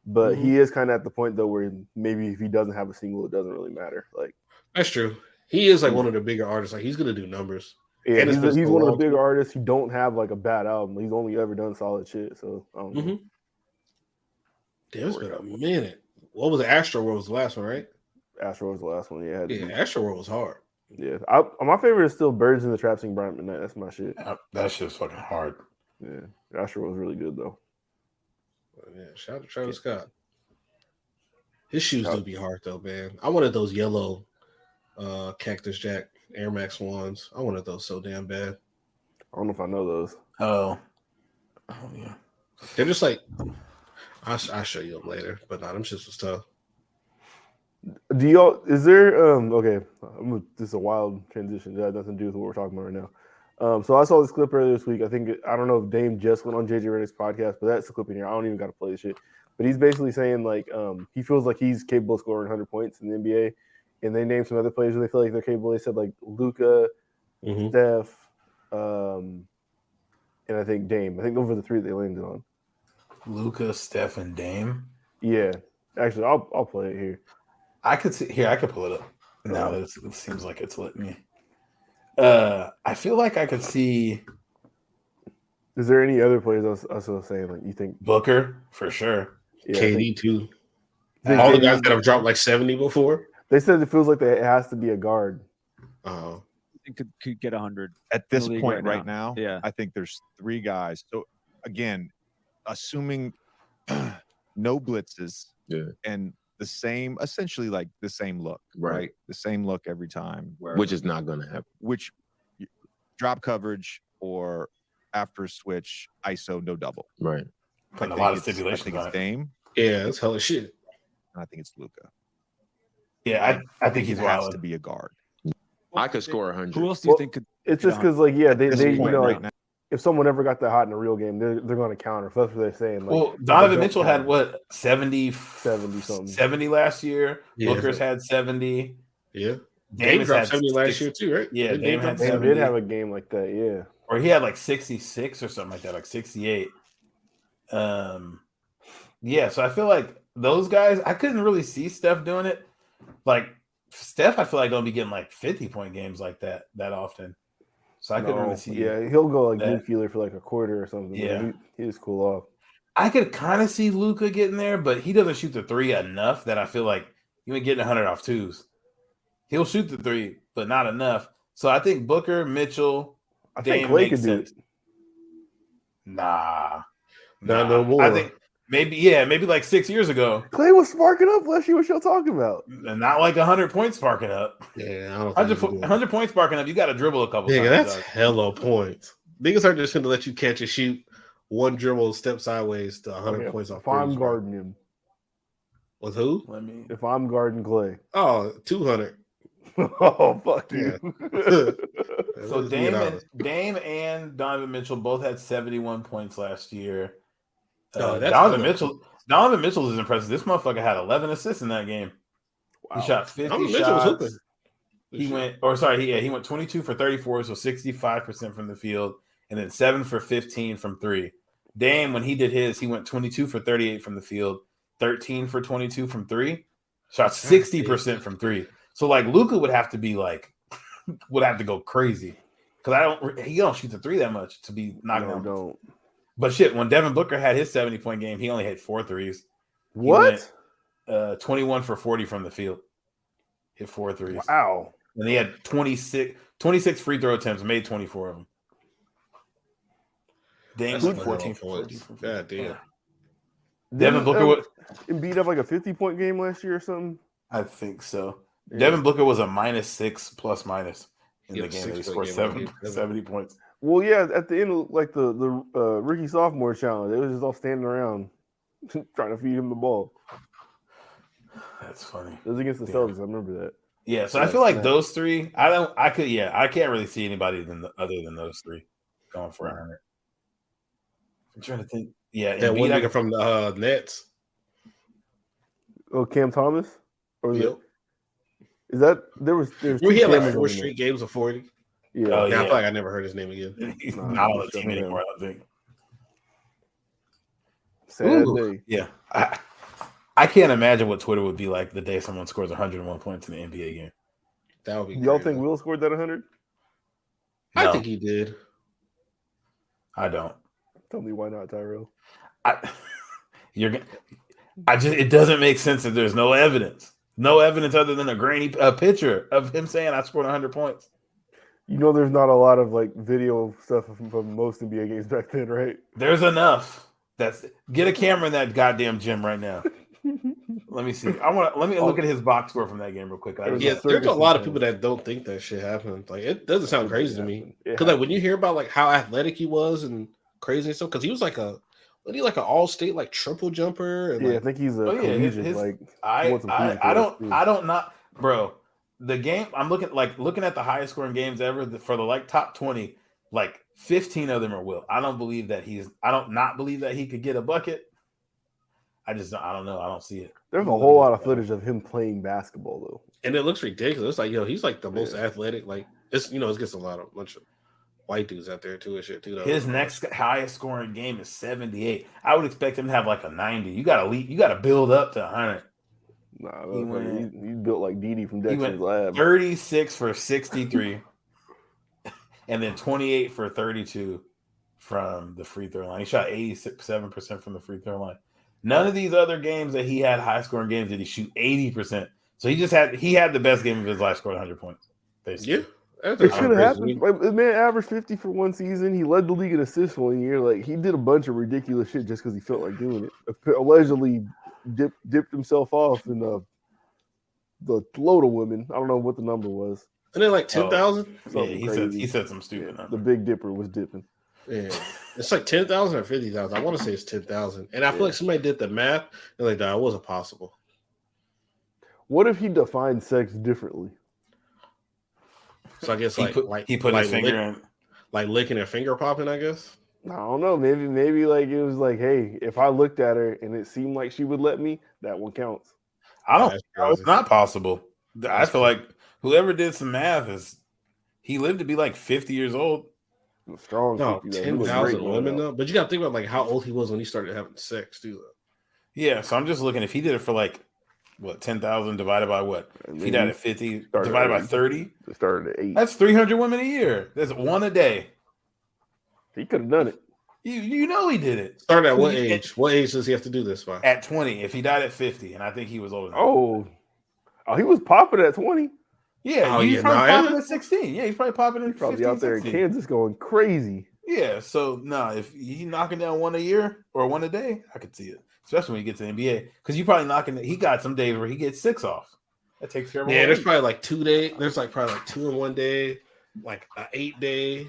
But he is kind of at the point, though, where maybe if he doesn't have a single, it doesn't really matter. Like, that's true. He is, like, one of the bigger artists. Like, he's going to do numbers. Yeah, and he's one of the bigger artists who don't have, like, a bad album. He's only ever done solid shit, so I don't know. Damn, it's been a minute. What was it? Astro World was the last one, right? Astro was the last one, yeah. Astro World was hard. Yeah, my favorite is still Birds in the Trap Sing Brian McKnight. That's my shit. That shit's fucking hard. Yeah, Astro was really good though. Yeah, shout out to Travis Scott. His shoes do be hard though, man. I wanted those yellow Cactus Jack Air Max ones. I wanted those so damn bad. I don't know if I know those. Oh yeah. They're just like I'll show you them later, but them shits was tough. Do y'all? Is there? Okay, this is a wild transition. That has nothing to do with what we're talking about right now. So I saw this clip earlier this week. I don't know if Dame just went on JJ Redick's podcast, but that's the clip in here. I don't even got to play this shit. But he's basically saying like he feels like he's capable of scoring 100 points in the NBA, and they named some other players who they feel like they're capable. They said like Luka, Steph, and I think Dame. I think those were the three they landed on. Luka, Steph, and Dame. Yeah, actually, I'll play it here. I could see here. I could pull it up. Now it seems like it's letting me. I feel like I could see. Is there any other players I was saying like you think Booker for sure? Yeah, KD too. All the guys that have dropped like 70 before. They said it feels like it has to be a guard. Oh, it could get 100 at this point right now. Yeah, I think there's three guys. So again, assuming no blitzes, and the same, essentially like the same look, right? The same look every time, which is not going to happen. Which drop coverage or after switch ISO no double, right? Putting a lot of stipulations. I think it's Dame. Yeah, it's hella shit. And I think it's Luka. Yeah, I think he has to be a guard. I could score 100. Who else do you think could? It's just because like they you know right like, if someone ever got that hot in a real game, they're going to counter. So that's what they're saying. Like, well, Donovan Mitchell had what 70 something 70 last year. Yeah. Booker's had 70. Yeah, Dame dropped 70 last year too, right? Yeah, Dame had 70. Dame did have a game like that, yeah. Or he had like 66 or something like that, like 68. Yeah, so I feel like those guys, I couldn't really see Steph doing it. Like Steph, I feel like don't be getting like 50-point games like that often. So I couldn't really see. Yeah, he'll go like nuclear for like a quarter or something. Yeah, he just cool off. I could kind of see Luka getting there, but he doesn't shoot the three enough that I feel like he ain't getting 100 off twos. He'll shoot the three, but not enough. So I think Booker, Mitchell, I think Clay could do it. Nah, no more. I think maybe like 6 years ago. Clay was sparking up last year. What y'all talking about? And not like 100 points sparking up. Yeah, I don't 100 points sparking up. You got to dribble a couple times. Yeah, that's hella points. Niggas are just going to let you catch and shoot one dribble, step sideways to 100 points off. If I'm guarding him. With who? If I'm guarding Clay. Oh, 200. Oh, fuck you. So Dame and Donovan Mitchell both had 71 points last year. Donovan Mitchell is impressive. This motherfucker had 11 assists in that game. Wow. He shot 50 shots. He went 22 for 34, so 65% from the field, and then 7 for 15 from three. Dame, when he did his, he went 22 for 38 from the field, 13 for 22 from three, shot 60% from three. So like Luka would have to go crazy because he don't shoot the three that much to be knocking out. Don't. But shit, when Devin Booker had his 70-point game, he only hit 4 threes. What? He went, 21 for 40 from the field. Hit 4 threes. Wow. And he had 26 free throw attempts, made 24 of them. Dame was 14 points. God damn. Yeah. Devin Booker was Embiid have like a 50-point game last year or something. I think so. Yeah. Devin Booker was a -6 plus minus in the game. He scored 70 points. Well, yeah, at the end of like the rookie sophomore challenge, they was just all standing around trying to feed him the ball. That's funny. It was against the Celtics. I remember that. Yeah, so I feel like those three. I can't really see anybody other than those three going for 100. I'm trying to think. Yeah, that one nigga from the Nets. Oh, Cam Thomas? Or is that there was he had like 4 straight games of 40? Yeah. I feel like I never heard his name again. He's not on the team anymore, I don't think. Sad day. Yeah. I can't imagine what Twitter would be like the day someone scores 101 points in the NBA game. That would be Y'all think Will scored that 100? No. I think he did. I don't. Tell me why not, Tyrell. It doesn't make sense if there's no evidence. No evidence other than a picture of him saying I scored 100 points. You know there's not a lot of like video stuff from most NBA games back then, right? There's enough. Get a camera in that goddamn gym right now. Let me see. Let me look at his box score from that game real quick. There's a lot of people that don't think that shit happened. Like it doesn't sound crazy to me. Because like when you hear about like how athletic he was and crazy and stuff, because he was like an all-state like triple jumper. And, I think he's a collegiate. I don't not, bro. The game I'm looking at the highest scoring games ever for the like top 20. Like 15 of them are Will. I don't believe that he could get a bucket. I don't know. I don't see it. There's a whole lot of footage of him playing basketball though. And it looks ridiculous. It's like, he's like the most athletic. Like it's it gets a bunch of white dudes out there too and shit too. Though. His next highest scoring game is 78. I would expect him to have like a 90. You gotta build up to 100. Nah, he built like Didi from Dexter's Lab. 36 for 63. And then 28 for 32 from the free throw line. He shot 87% from the free throw line. None of these other games that he had high scoring games did he shoot 80%. So he had the best game of his life, scored 100 points. Basically. Yeah. It should have happened. Like, the man averaged 50 for one season. He led the league in assists 1 year. Like he did a bunch of ridiculous shit just because he felt like doing it. Allegedly dipped himself off in the load of women. I don't know what the number was. And then like 10,000. Yeah, he said some stupid number. The Big Dipper was dipping. Yeah, it's like 10,000 or 50,000. I want to say it's 10,000. And I feel like somebody did the math and like that wasn't possible. What if he defined sex differently? So I guess he put his finger in, like licking her finger popping. I guess. I don't know. Maybe like it was like, hey, if I looked at her and it seemed like she would let me, that one counts. I don't. It's not possible. I feel like whoever did some math he lived to be like 50 years old. Strong. No, 10,000 women though. But you got to think about like how old he was when he started having sex too. Though. Yeah, so I'm just looking. If he did it for like 10,000 divided by what? If he died at 50 divided by 30. It started at 8. That's 300 women a year. That's one a day. He could have done it. You know he did it. Started at what age? What age does he have to do this by? At 20. If he died at 50, and I think he was older. Oh, he was popping at 20. Yeah, he's probably popping at 16. Yeah, he's probably popping at 15, out there 16. In Kansas going crazy. Yeah, so if he's knocking down one a year or one a day, I could see it. Especially when you get to the NBA. Because you probably he got some days where he gets 6 off. That takes care of it. Yeah, there's probably like 2 days. There's like probably like 2 in one day, like an 8 day.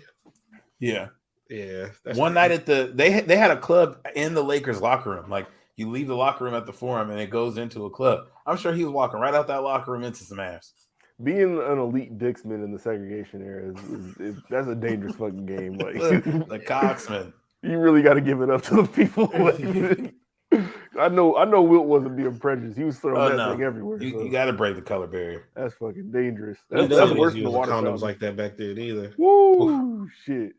Yeah. Yeah. One night at they had a club in the Lakers locker room. Like you leave the locker room at the Forum and it goes into a club. I'm sure he was walking right out that locker room into some ass. Being an elite Dixman in the segregation era is that's a dangerous fucking game. Like the Coxman. You really got to give it up to the people. I know Wilt wasn't being prejudiced. He was throwing that thing everywhere. You got to break the color barrier. That's fucking dangerous. That's worse than the water condoms like that back then either. Woo, shit.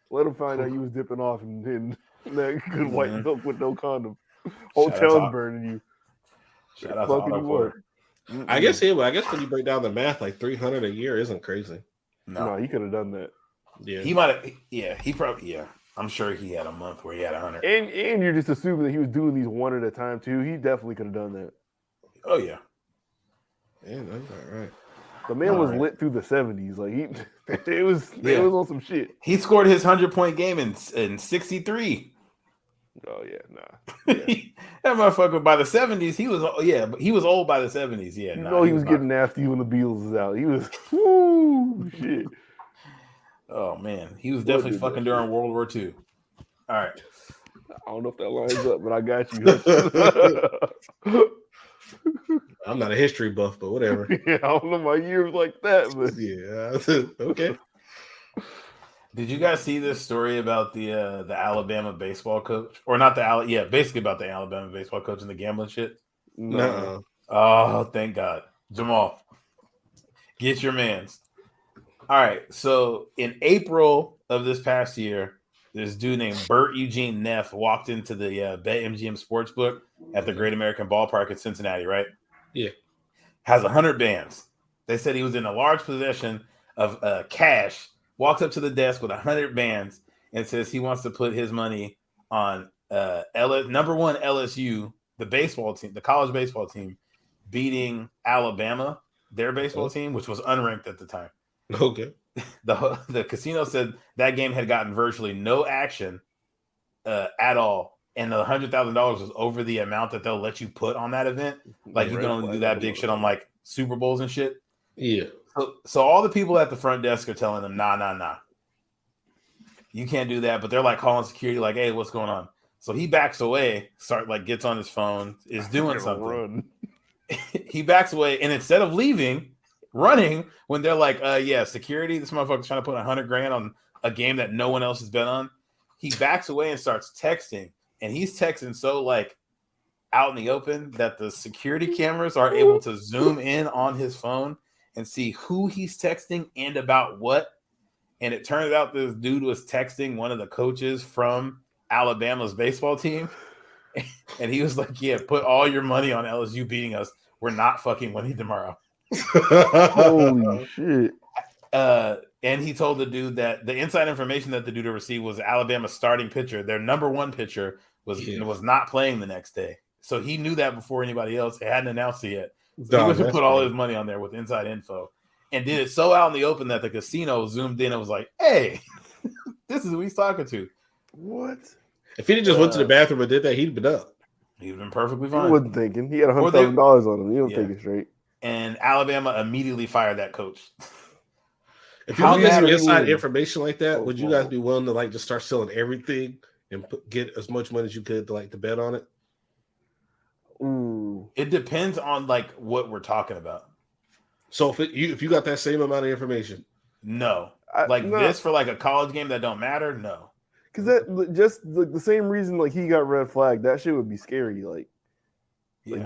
Let him find out you was dipping off in that good white milk with no condom. Hotels burning you. Shout out to Autocore. I guess when you break down the math, like 300 a year isn't crazy. No, he could have done that. Yeah, he might have. Yeah, he probably. Yeah, I'm sure he had a month where he had 100. And you're just assuming that he was doing these one at a time too. He definitely could have done that. Oh yeah. Yeah, that's right. The man was lit through the 70s. Like it was on some shit. He scored his 100-point game in 63. Oh yeah, nah. Yeah. That motherfucker by the 70s, he was old by the 70s. Yeah, he was getting nasty when the Beatles was out. He was shit. Oh man, he was definitely fucking during World War II. All right. I don't know if that lines up, but I got you. I'm not a history buff, but whatever. Yeah, I don't know my years like that, but yeah, okay. Did you guys see this story about the Alabama baseball coach, or not basically about the Alabama baseball coach and the gambling shit? No. Oh, thank God, Jamal, get your mans. All right, so in April of this past year, this dude named Bert Eugene Neff walked into the BetMGM Sportsbook at the Great American Ballpark in Cincinnati, right? Yeah. Has 100 bands. They said he was in a large possession of cash, walked up to the desk with 100 bands and says he wants to put his money on number one LSU, the baseball team, the college baseball team, beating Alabama, their baseball team, which was unranked at the time. Okay. The casino said that game had gotten virtually no action at all, and the $100,000 was over the amount that they'll let you put on that event. Like you can only do that big shit on like Super Bowls and shit. Yeah. So all the people at the front desk are telling them, nah. You can't do that. But they're like calling security, like, hey, what's going on? So he backs away, gets on his phone, is doing something. He backs away, and instead of running, when they're like, security, this motherfucker's trying to put $100,000 on a game that no one else has bet on. He backs away and starts texting, and he's texting so like out in the open that the security cameras are able to zoom in on his phone and see who he's texting and about what. And it turns out this dude was texting one of the coaches from Alabama's baseball team. And he was like, yeah, put all your money on LSU beating us. We're not fucking winning tomorrow. Holy shit. And he told the dude that the inside information that the dude received was Alabama's starting pitcher. Their number one pitcher was not playing the next day. So he knew that before anybody else. It hadn't announced it yet. So he was to put all his money on there with inside info and did it so out in the open that the casino zoomed in and was like, hey, this is who he's talking to. What? If he just went to the bathroom and did that, he'd been up. He'd been perfectly fine. He wasn't thinking. He had $100,000 on him. He don't think it straight. And Alabama immediately fired that coach. If you get some inside information like that, would you guys be willing to like just start selling everything and get as much money as you could to bet on it? Ooh. It depends on like what we're talking about. So if you got that same amount of information, no, this for like a college game that don't matter, no. Because that just the same reason like he got red flagged, that shit would be scary. Like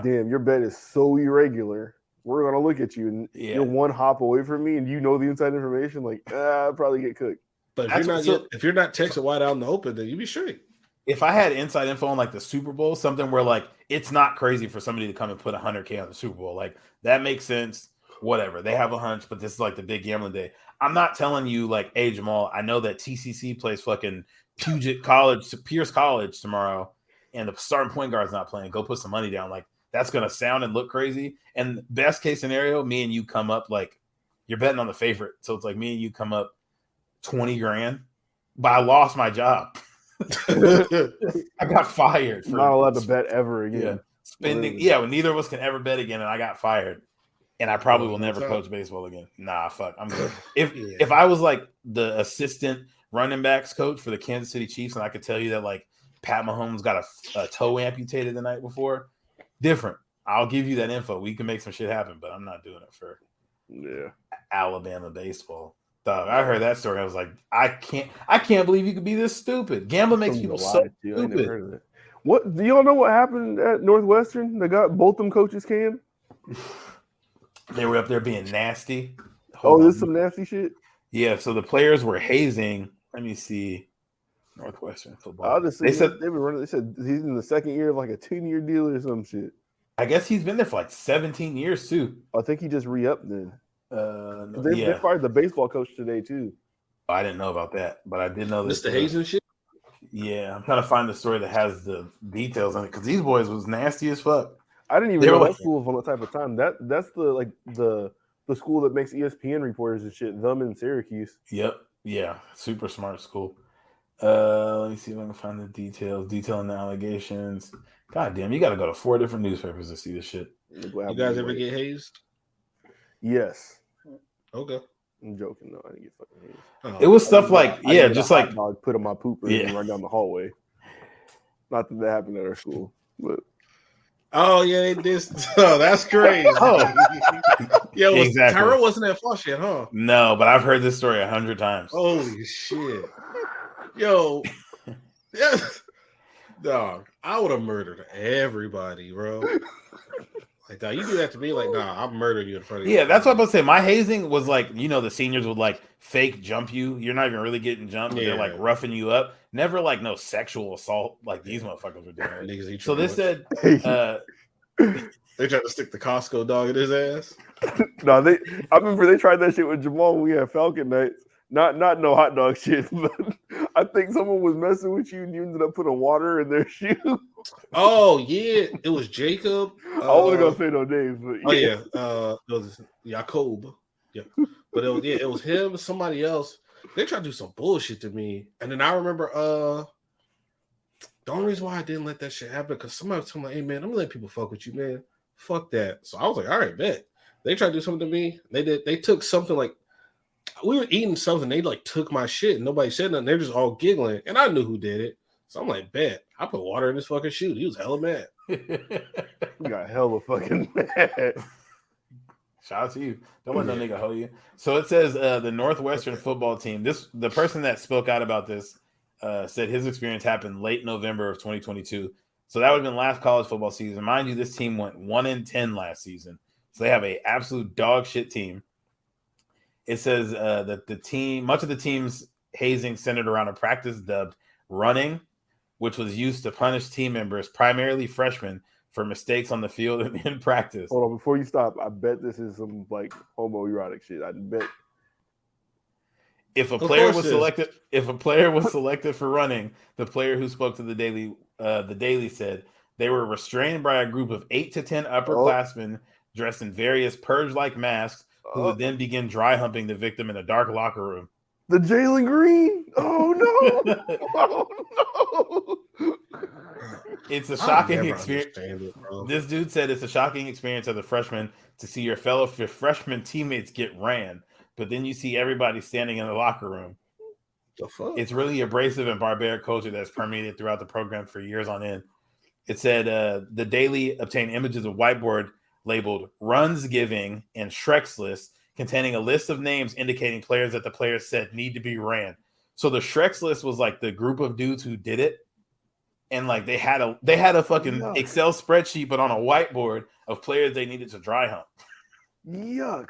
damn, your bet is so irregular. We're gonna look at you and you're one hop away from me, and you know the inside information. Like, I'd probably get cooked. But if you're not texting wide out in the open, then you'd be straight. If I had inside info on like the Super Bowl, something where like it's not crazy for somebody to come and put $100,000 on the Super Bowl, like that makes sense. Whatever, they have a hunch, but this is like the big gambling day. I'm not telling you like, hey Jamal, I know that TCC plays fucking Pierce College tomorrow, and the starting point guard's not playing. Go put some money down. Like that's gonna sound and look crazy. And best case scenario, me and you come up like you're betting on the favorite, so it's like me and you come up $20,000, but I lost my job. I got fired. Not allowed to bet ever again. When neither of us can ever bet again, and I got fired, and I probably will never coach baseball again. Nah, fuck, I'm good. If I was like the assistant running backs coach for the Kansas City Chiefs, and I could tell you that like Pat Mahomes got a toe amputated the night before, different. I'll give you that info. We can make some shit happen, but I'm not doing it for Alabama baseball. Dog, I heard that story. I was like, I can't believe you could be this stupid. Gambling makes people so stupid. I never heard of it. What do y'all know what happened at Northwestern? They got both them coaches canned. They were up there being nasty. This is some nasty shit. Yeah, so the players were hazing. Let me see. Northwestern football. They said he's in the second year of like a 10-year deal or some shit. I guess he's been there for like 17 years too. I think he just re-upped then. They fired the baseball coach today too. I didn't know about that, but I did know this. The hazing shit. Yeah, I'm trying to find the story that has the details on it because these boys was nasty as fuck. I didn't even know that school was on that type of time. That's the school that makes ESPN reporters and shit. Them in Syracuse. Yep. Yeah. Super smart school. Let me see if I can find the details. Detailing the allegations. God damn, you got to go to 4 different newspapers to see this shit. You guys ever get hazed? Yes. Okay. I'm joking. No, I didn't get fucking hazed. Oh, it was stuff like just like dog put on my pooper and run down the hallway. Not that happened at our school, but. Oh yeah, they did. Oh, that's crazy. Yeah, exactly. Tyrell wasn't at fault yet, huh? No, but I've heard this story 100 times. Holy shit, yo, yeah, dog, I would have murdered everybody, bro. Like, dog, you do that to me, like, nah, I'll murder you in front of you. Yeah, that's what I'm about to say. My hazing was like, the seniors would like fake jump you. You're not even really getting jumped. They're like roughing you up. Never like no sexual assault like these motherfuckers were doing. So this said, they tried to stick the Costco dog in his ass. No, I remember they tried that shit with Jamal when we had Falcon nights. Not no hot dog shit, but I think someone was messing with you and you ended up putting water in their shoe. Oh yeah, it was Jacob. I wasn't gonna say no names, but yeah. It was Jacob. Yeah, but it was him, somebody else. They tried to do some bullshit to me, and then I remember the only reason why I didn't let that shit happen because somebody was telling me, "Hey man, I'm gonna let people fuck with you, man. Fuck that." So I was like, "All right, bet." They tried to do something to me. They took something like we were eating something. They like took my shit, and nobody said nothing. They're just all giggling, and I knew who did it. So I'm like, "Bet." I put water in his fucking shoe. He was hella mad. He got hella fucking mad. Shout out to you. Don't let no nigga hoe you. So it says the Northwestern football team. The person that spoke out about this said his experience happened late November of 2022. So that would have been last college football season. Mind you, this team went 1-10 last season. So they have an absolute dog shit team. It says that much of the team's hazing centered around a practice dubbed running, which was used to punish team members, primarily freshmen, for mistakes on the field and in practice. Hold on, before you stop, I bet this is some like homoerotic shit. I bet. If a player was selected for running, the player who spoke to the Daily said they were restrained by a group of 8 to 10 upperclassmen dressed in various purge-like masks who would then begin dry humping the victim in a dark locker room. The Jalen Green? Oh no! Oh no! It's a shocking experience. This dude said it's a shocking experience as a freshman to see your fellow freshman teammates get ran, but then you see everybody standing in the locker room. The fuck? It's really abrasive and barbaric culture that's permeated throughout the program for years on end. It said the Daily obtained images of whiteboard labeled "Runs Giving" and Shrek's List, containing a list of names indicating players that the players said need to be ran. So the Shrek's List was like the group of dudes who did it. And like they had a fucking Excel spreadsheet, but on a whiteboard of players they needed to dry hump. Yuck.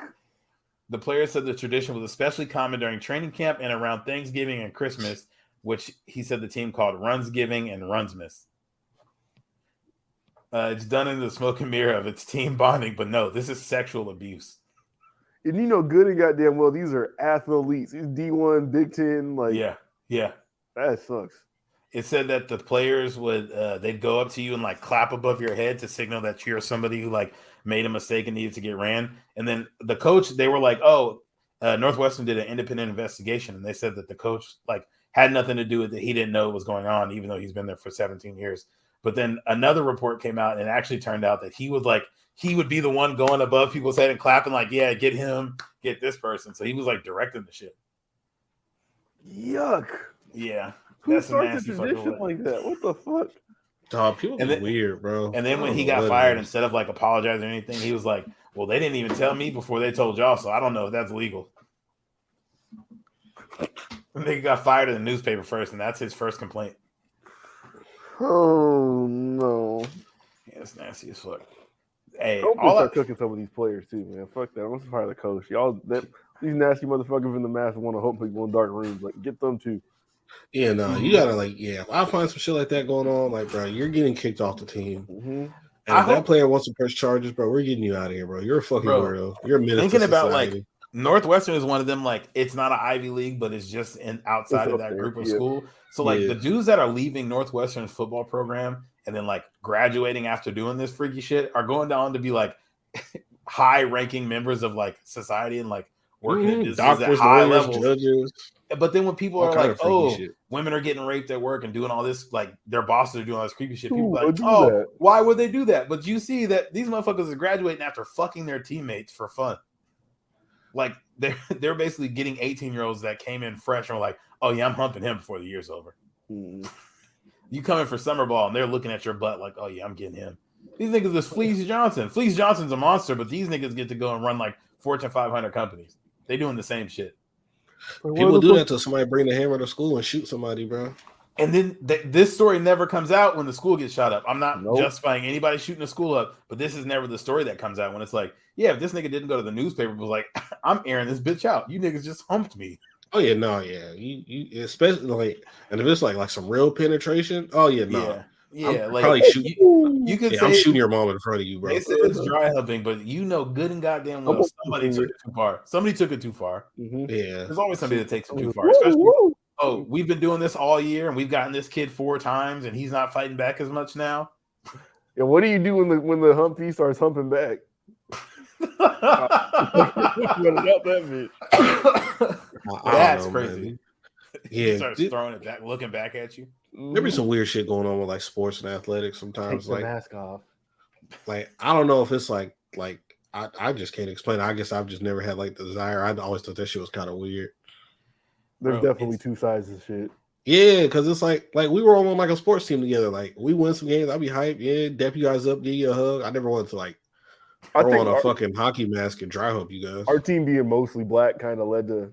The players said the tradition was especially common during training camp and around Thanksgiving and Christmas, which he said the team called Runsgiving and Runsmas. It's done in the smoke and mirror of its team bonding, but no, this is sexual abuse. And good and goddamn well, these are athletes. These D1, Big Ten, like yeah. That sucks. It said that the players would they'd go up to you and like clap above your head to signal that you're somebody who like made a mistake and needed to get ran. And then the coach, they were like, Northwestern did an independent investigation, and they said that the coach like had nothing to do with it. He didn't know what was going on, even though he's been there for 17 years. But then another report came out, and it actually turned out that he would be the one going above people's head and clapping like, yeah, get him, get this person. So he was like directing the shit. Yuck. Yeah. Who starts a tradition like that? What the fuck? Dog, people are weird, bro. And then when he got fired, instead of like apologizing or anything, he was like, well, they didn't even tell me before they told y'all, so I don't know if that's legal. And they got fired in the newspaper first, and that's his first complaint. Oh, no. Yeah, it's nasty as fuck. Hey, I'll start cooking some of these players, too, man. Fuck that. I'm going to fire the coach. These nasty motherfuckers in the mask want to hope people in dark rooms. Like, get them, too. Yeah, no, you gotta if I find some shit like that going on, like, bro, you're getting kicked off the team. Mm-hmm. And if that player wants to press charges, bro, we're getting you out of here, bro. You're a fucking weirdo. You're a menace to society. Northwestern is one of them. Like, it's not an Ivy League, but it's just outside of that group of school. So, like, the dudes that are leaving Northwestern's football program and then like graduating after doing this freaky shit are going down to be like high-ranking members of like society and like working in businesses doctors, at high lawyers, levels. judges. But then when people are like, "Oh, women are getting raped at work and doing all this," like their bosses are doing all this creepy shit. People are like, "Oh, why would they do that?" But you see that these motherfuckers are graduating after fucking their teammates for fun. Like they're basically getting 18-year-olds that came in fresh and were like, "Oh yeah, I'm humping him before the year's over." You come in for summer ball and they're looking at your butt like, "Oh yeah, I'm getting him." These niggas is Fleece Johnson. Fleece Johnson's a monster, but these niggas get to go and run like Fortune 500 companies. They doing the same shit. People do that till somebody bring the hammer to school and shoot somebody, bro. And then this story never comes out when the school gets shot up. I'm not justifying anybody shooting a school up, but this is never the story that comes out when it's like, yeah, if this nigga didn't go to the newspaper, it was like, I'm airing this bitch out. You niggas just humped me. Oh yeah, no, yeah. You especially like, and if it's like some real penetration, oh yeah, no. Yeah, I'm like probably shooting. You could say I'm shooting your mom in front of you, bro. They say it's dry humping, but you know good and goddamn well somebody took it too far. Somebody took it too far. Yeah, there's always somebody that takes it too far. Especially, we've been doing this all year, and we've gotten this kid 4 times, and he's not fighting back as much now. Yeah, what do you do when the humpy starts humping back? That's crazy. Man. Yeah, he starts throwing it back, looking back at you. There be some weird shit going on with like sports and athletics sometimes. Take the mask off. Like I don't know if it's like I just can't explain it. I guess I've just never had like the desire. I always thought that shit was kind of weird. There's definitely 2 sides of shit. Yeah, because it's like we were all on like a sports team together. Like we win some games, I'd be hyped. Yeah, dap you guys up, give you a hug. I never wanted to like throw on a fucking hockey mask and dry hump you guys. Our team being mostly black kind of led to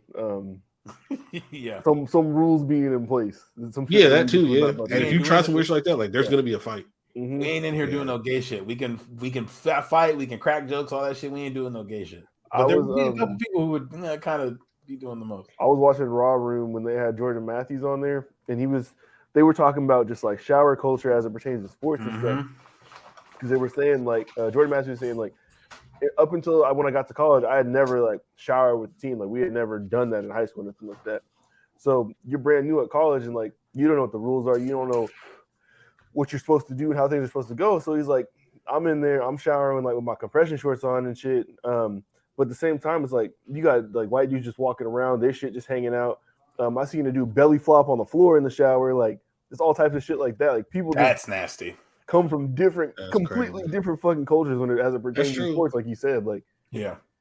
some rules being in place. That too. Yeah, and if you try some weird shit like that, like there's gonna be a fight. We ain't in here doing no gay shit. We can fight. We can crack jokes, all that shit. We ain't doing no gay shit. But there would be a couple people who would kind of be doing the most. I was watching Raw Room when they had Jordan Matthews on there, and they were talking about just like shower culture as it pertains to sports and stuff. Because they were saying like Jordan Matthews was saying like up until when I got to college, I had never like showered with the team. Like we had never done that in high school or anything like that. So you're brand new at college and like you don't know what the rules are. You don't know what you're supposed to do and how things are supposed to go. So he's like, I'm in there, I'm showering like with my compression shorts on and shit. But at the same time, it's like you got like white dudes just walking around, their shit just hanging out. I seen a dude belly flop on the floor in the shower. Like there's all types of shit like that. Like people that's nasty. Come from completely different fucking cultures when it as it pertains to sports, like you said. Like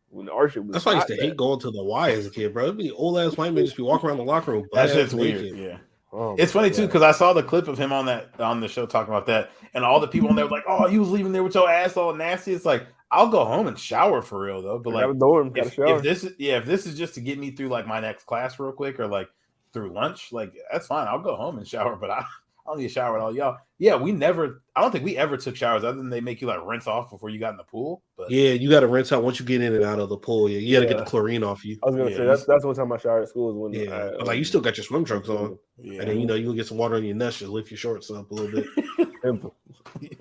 when our shit was that's why I used to hate going to the Y as a kid, bro. It'd be old ass white men just be walking around the locker room. That shit's weird. Yeah. Oh, it's funny too because I saw the clip of him on the show talking about that, and all the people on there were like, "Oh, you was leaving there with your ass all nasty." It's like I'll go home and shower for real though. But like, if this is just to get me through like my next class real quick or like through lunch, like that's fine. I'll go home and shower, but I don't need a shower at all, y'all. Yeah, I don't think we ever took showers other than they make you like rinse off before you got in the pool. But yeah, you got to rinse out once you get in and out of the pool. Yeah, you got to get the chlorine off you. I was gonna say that's one time I showered at school is when like you still got your swim trunks on, and then you can get some water on your nuts, just lift your shorts up a little bit.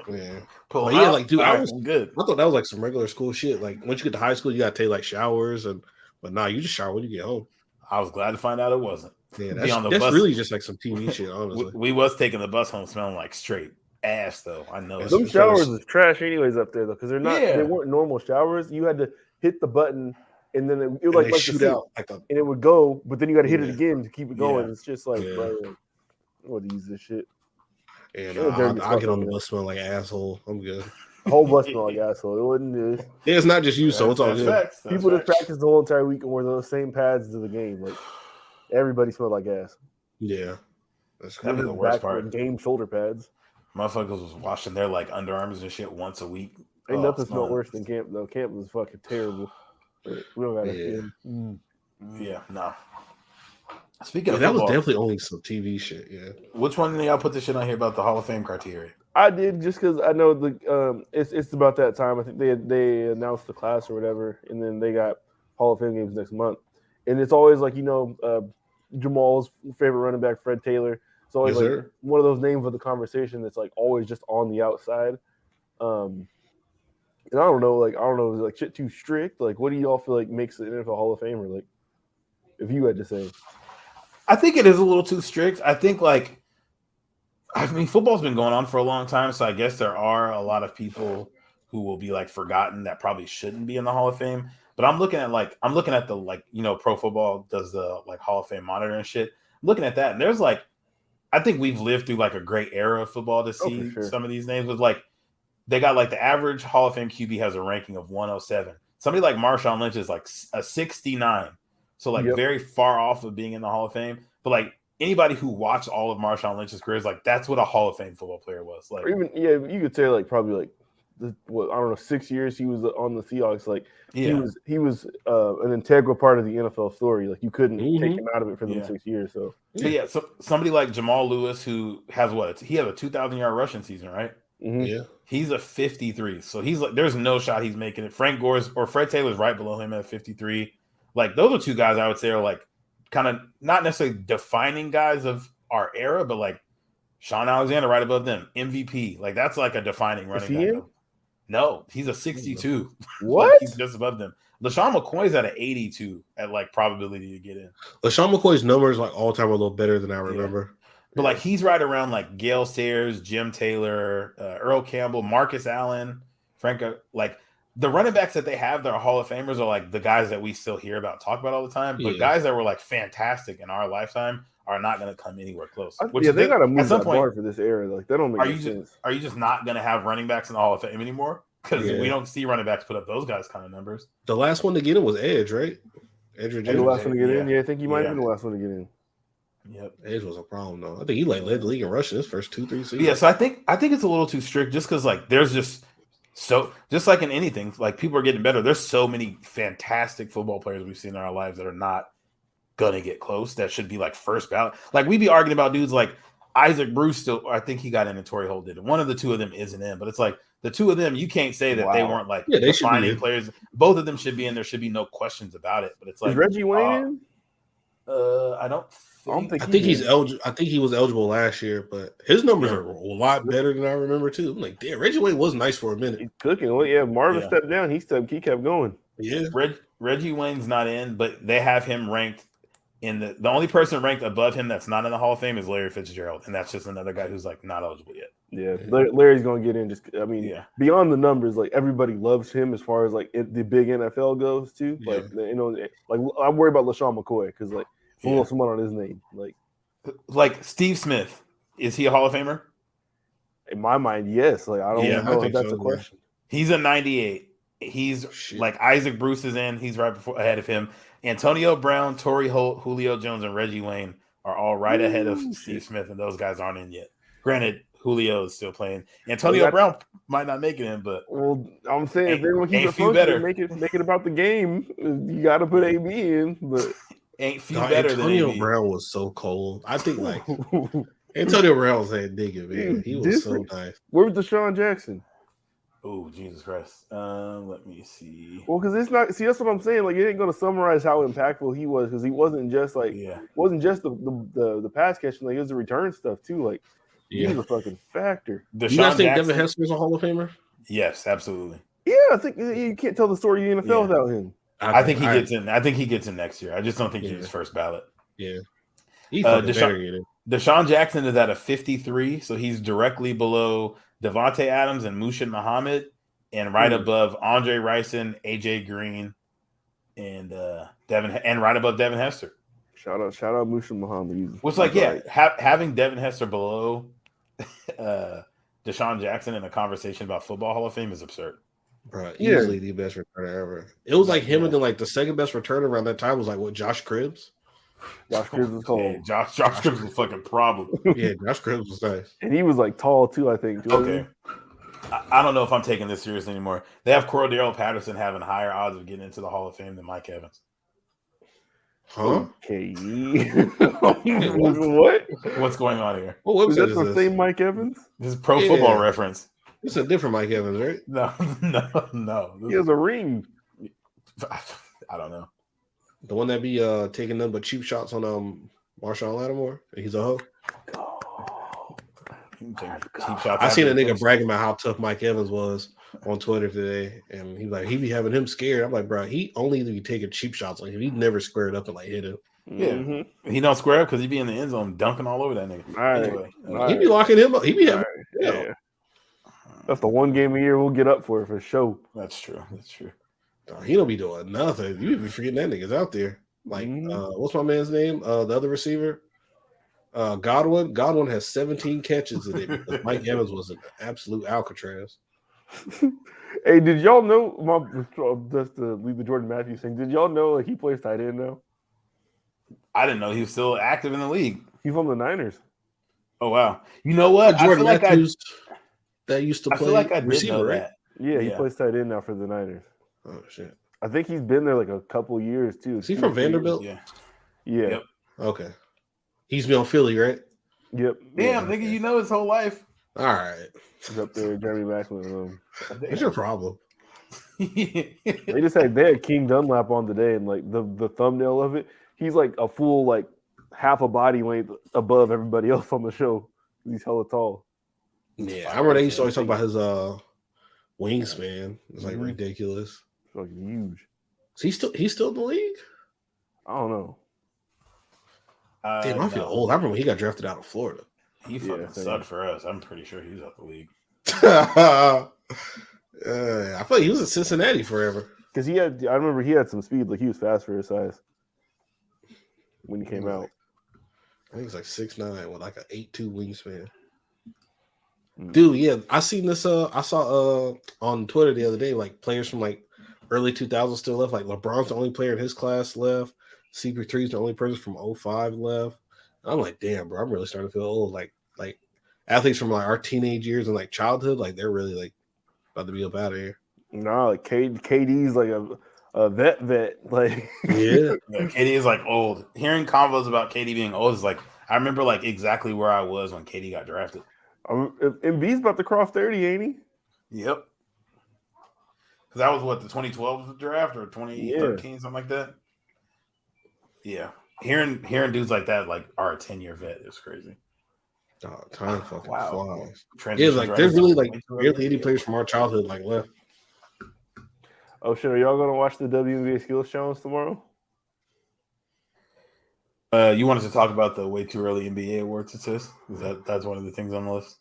Yeah, but yeah, like dude, I was good. I thought that was like some regular school shit. Like once you get to high school, you got to take like showers but nah, you just shower when you get home. I was glad to find out it wasn't. Yeah, that's really just like some TV shit, honestly. We was taking the bus home smelling like straight ass, though. I know. Those showers is trash anyways up there, though, because they weren't normal showers. You had to hit the button, and then it would like shoot out, and it would go, but then you got to hit it again to keep it going. Yeah. It's just like, bro, I want to use this shit. And I'll get on the bus smelling like an asshole. I'm good. The whole bus smelled like asshole. It wasn't just. It's not just you, so it's all good. People just practice the whole entire week and wear those same pads to the game. Like everybody smelled like ass. Yeah, that's kind of the worst part. Game shoulder pads. Motherfuckers was washing their like underarms and shit once a week. Ain't nothing smelled worse than camp though. Camp was fucking terrible. We don't got Yeah, no. Speaking of that football, was definitely only some TV shit. Yeah. Which one did y'all put this shit on here about the Hall of Fame criteria? I did just because I know it's about that time. I think they announced the class or whatever, and then they got Hall of Fame games next month. And it's always like Jamal's favorite running back, Fred Taylor. It's always one of those names of the conversation that's like always just on the outside. And And I don't know, is like shit too strict? Like, what do y'all feel like makes the NFL Hall of Famer? Like, if you had to say, I think it is a little too strict. I think football's been going on for a long time, so I guess there are a lot of people who will be like forgotten that probably shouldn't be in the Hall of Fame. But I'm looking at the Pro Football does the like Hall of Fame monitor and shit. I'm looking at that, and there's like, I think we've lived through like a great era of football to see some of these names. With like, they got like the average Hall of Fame QB has a ranking of 107. Somebody like Marshawn Lynch is like a 69. So like very far off of being in the Hall of Fame. But like anybody who watched all of Marshawn Lynch's career is like, that's what a Hall of Fame football player was. Like, or even you could say like probably like I don't know, 6 years he was on the Seahawks. Like he was an integral part of the NFL story. Like you couldn't take him out of it for them 6 years. So so somebody like Jamal Lewis, who has he has a 2,000-yard rushing season, right? Mm-hmm. Yeah, he's a 53. So he's like, there's no shot he's making it. Frank Gore's or Fred Taylor's right below him at 53. Like those are two guys I would say are like kind of not necessarily defining guys of our era, but like Sean Alexander right above them, MVP. Like that's like a defining running back. No, he's a 62. What? Like, he's just above them. LaShawn McCoy's at an 82 at like probability to get in. LaShawn McCoy's numbers like all time are a little better than I remember. But like he's right around like Gale Sayers, Jim Taylor, Earl Campbell, Marcus Allen, Franco. Like the running backs that they have, their Hall of Famers are like the guys that we still hear about, talk about all the time. But guys that were like fantastic in our lifetime are not going to come anywhere close. They got to move that bar for this era. Like that don't make sense. Are you just not going to have running backs in the Hall of Fame anymore? Because we don't see running backs put up those guys kind of numbers. The last one to get in was Edge, right? Edge or the last one to get in. Yeah, I think he might have been the last one to get in. Yep, Edge was a problem though. I think he like led the league in rushing his first 2-3 seasons. Yeah, so I think it's a little too strict just because like there's just like in anything, like people are getting better. There's so many fantastic football players we've seen in our lives that are not gonna get close. That should be like first ballot. Like we'd be arguing about dudes like Isaac Bruce still. I think he got in and Torrey Holt did it. One of the two of them isn't in, but it's like the two of them. You can't say that they weren't like defining players. Both of them should be in. There should be no questions about it. But it's like is Reggie Wayne in? I don't think he's eligible. I think he was eligible last year, but his numbers are a lot better than I remember too. I'm like, damn, Reggie Wayne was nice for a minute. He's cooking. Well, yeah, Marvin stepped down. He kept going. Yeah, Reggie Wayne's not in, but they have him ranked in the only person ranked above him that's not in the Hall of Fame is Larry Fitzgerald, and that's just another guy who's like not eligible yet. Yeah, Larry's gonna get in. Beyond the numbers, like everybody loves him as far as like the big NFL goes too. Like like I worry about LaShawn McCoy because like someone on his name, like Steve Smith, is he a Hall of Famer? In my mind, yes. Like I don't know if that's a question. He's a 98. He's like Isaac Bruce is in. He's right ahead of him. Antonio Brown, Torrey Holt, Julio Jones, and Reggie Wayne are all right ahead of Steve Smith, and those guys aren't in yet. Granted, Julio is still playing. Antonio Brown might not make it in, but I'm saying if everyone keeps it functioning, make it about the game. You got to put AB in, but ain't few better than Antonio Brown was so cold. I think like Antonio Brown was that nigga, man. He was so nice. Where was Deshaun Jackson? Oh, Jesus Christ. Let me see. Well, because it's not. See, that's what I'm saying. Like, it ain't going to summarize how impactful he was because he wasn't just like, wasn't just the pass catching. Like, it was the return stuff too. Like, he was a fucking factor. You guys think Devin Hester is a Hall of Famer? Yes, absolutely. Yeah, I think you can't tell the story of the NFL without him. I think he gets in. I think he gets in next year. I just don't think he's first ballot. Yeah. Deshaun Jackson is at a 53, so he's directly below Devontae Adams and Mushin Muhammad, and right above Andre Rison, AJ Green, and right above Devin Hester. Shout out Mushin Muhammad. Which, like, having Devin Hester below Deshaun Jackson in a conversation about football Hall of Fame is absurd. Bro, easily the best returner ever. It was like him, and then like the second best returner around that time was like Josh Cribbs. Josh Cribbs was cold. Yeah, Josh Cribbs was a fucking problem. Yeah, Josh Cribbs was nice. And he was like tall too, I think. Okay. I don't know if I'm taking this serious anymore. They have Cordero Patterson having higher odds of getting into the Hall of Fame than Mike Evans. Huh? Okay. What? What's going on here? What website is that the same Mike Evans? This is Pro Football Reference. It's a different Mike Evans, right? No. He has a ring. I don't know. The one that be taking none but cheap shots on Marshawn Lattimore. He's a hoe. Cheap shots. I seen a nigga bragging about how tough Mike Evans was. on Twitter today, and he be having him scared. I'm like, bro, he only be taking cheap shots. Like, he never squared up and like hit him. Yeah, he don't square up because he be in the end zone dunking all over that nigga. Right. He be locking him up. He be having yeah. That's the one game a year we'll get up for sure. That's true. He don't be doing nothing. You be forgetting that nigga's out there. Like, what's my man's name? The other receiver, Godwin. Godwin has 17 catches in it because Mike Evans was an absolute Alcatraz. Hey, did y'all know? Just to leave the Jordan Matthews thing. Did y'all know he plays tight end now? I didn't know he was still active in the league. He's on the Niners. Oh wow! You know what? Jordan Matthews that used to play. I feel like I did receiver, know right? that. Yeah, he plays tight end now for the Niners. Oh shit! I think he's been there like a couple years too. Is he from Vanderbilt? Yeah. Yep. Okay. He's been on Philly, right? Yep. Damn, nigga, you know his whole life. All right. He's up there, Jeremy Macklin. What's your problem? They had King Dunlap on today, and like the thumbnail of it, he's like a full like half a body length above everybody else on the show. He's hella tall. Yeah, I remember they used to always talk about his wingspan. It's like ridiculous. It's like huge. Is he's still in the league? I don't know. Damn, I feel old. I remember when he got drafted out of Florida. He fucking sucked for us. I'm pretty sure he's out the league. I feel like he was at Cincinnati forever. Because I remember he had some speed. Like he was fast for his size when he came out. I think he's like 6'9" with like an 8'2" wingspan. Dude, yeah, I seen this. I saw on Twitter the other day, like players from like early 2000s still left. Like LeBron's the only player in his class left. CP3's the only person from 05 left. And I'm like, damn, bro, I'm really starting to feel old. Like athletes from like our teenage years and like childhood, like they're really like about to be up out of here. Nah, like KD's like a vet. Like yeah, KD is like old. Hearing convos about KD being old is like I remember like exactly where I was when KD got drafted. Embiid's about to cross 30, ain't he? Yep. Because that was what, the 2012 draft or 2013, something like that. Yeah. Hearing dudes like that like are a 10-year vet is crazy. Oh, time fucking flies. Yeah, like there's really like barely any players from our childhood like left. Oh shit, are y'all gonna watch the WNBA Skills Challenge tomorrow? You wanted to talk about the way too early NBA awards, it says? That's one of the things on the list?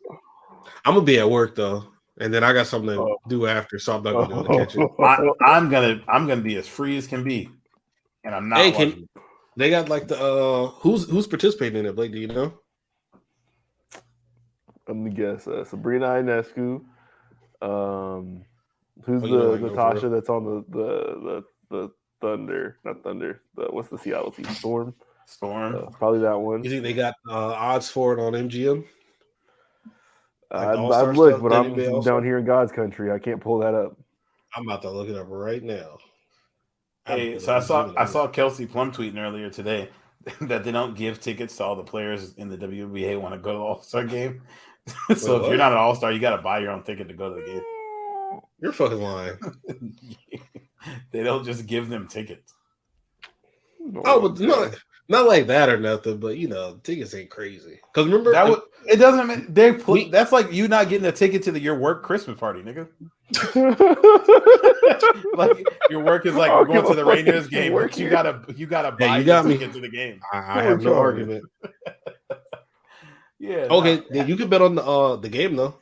I'm gonna be at work though, and then I got something to do after, so I'm not gonna be able to catch it. I'm gonna be as free as can be, and I'm not watching. They got like the who's participating in it, Blake? Do you know? Let me guess. Sabrina Ionescu. Who's the Natasha that's on the Thunder? Not Thunder. What's the Seattle team? Storm. Probably that one. You think they got odds for it on MGM? I'd look, but I'm down here in God's country. I can't pull that up. I'm about to look it up right now. Hey, so I saw Kelsey Plum tweeting earlier today that they don't give tickets to all the players in the WNBA want to go to the All-Star game. So if you're not an All-Star, you got to buy your own ticket to go to the game. You're fucking lying. They don't just give them tickets. Oh, but not like that or nothing. But you know, tickets ain't crazy. Because remember, it doesn't. That's like you not getting a ticket to your work Christmas party, nigga. Like your work is like we're going to the Rangers game, but you gotta buy your ticket to the game. I have no argument. Yeah. Okay, then you can bet on the game though.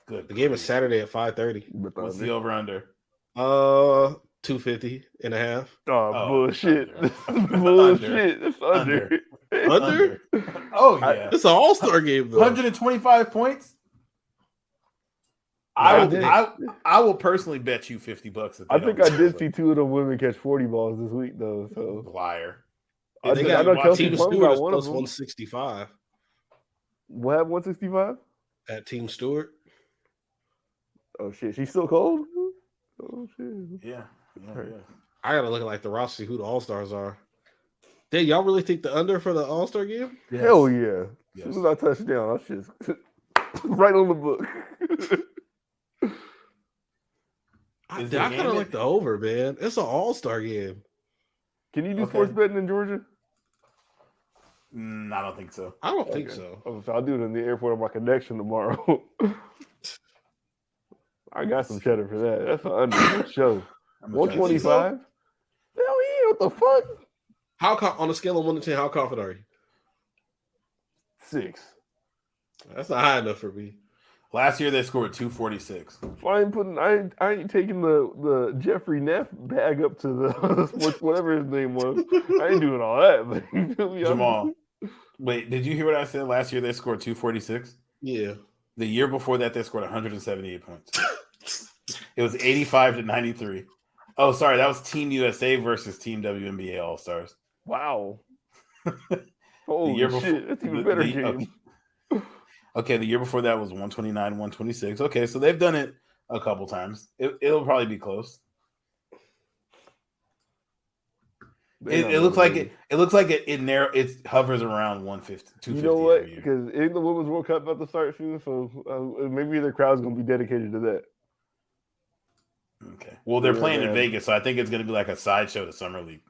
Good. The game is Saturday at 5:30. What's the over under? 250 and a half. Oh, bullshit. Bullshit. It's under. Under? Oh yeah. It's an all-star game though. 125 points. I will personally bet you $50. I think I did see two of them women catch 40 balls this week though. So liar. I know Kelsey Plum got one of them. 165. What happened? 165 at Team Stewart. Oh shit, she's still cold. Oh shit. Yeah. I gotta look at like the roster, who the All Stars are. Did y'all really think the under for the All Star game? Yes. Hell yeah! Yes. As soon as I touch down, I just right on the book. I kind of like the over, man. It's an All Star game. Can you do sports betting in Georgia? I don't think so. I don't think so. I'll do it in the airport on my connection tomorrow. I got some cheddar for that. That's an under show. 125. Hell yeah! What the fuck? How on a scale of 1 to 10? How confident are you? 6. That's not high enough for me. Last year they scored 246. I ain't taking the Jeffrey Neff bag up to the whatever his name was. I ain't doing all that. But you feel me? Jamal, wait, did you hear what I said? Last year they scored 246. Yeah. The year before that they scored 178 points. It was 85-93. Oh, sorry, that was Team USA versus Team WNBA All Stars. Wow. Holy shit, that's even better game. Okay, the year before that was 129, 126. Okay, so they've done it a couple times. It'll probably be close. It looks like it hovers around 150, 250. You know what? Because ain't the Women's World Cup about to start soon, so maybe their crowd's gonna be dedicated to that. Okay. Well, they're playing in Vegas, so I think it's gonna be like a sideshow to Summer League.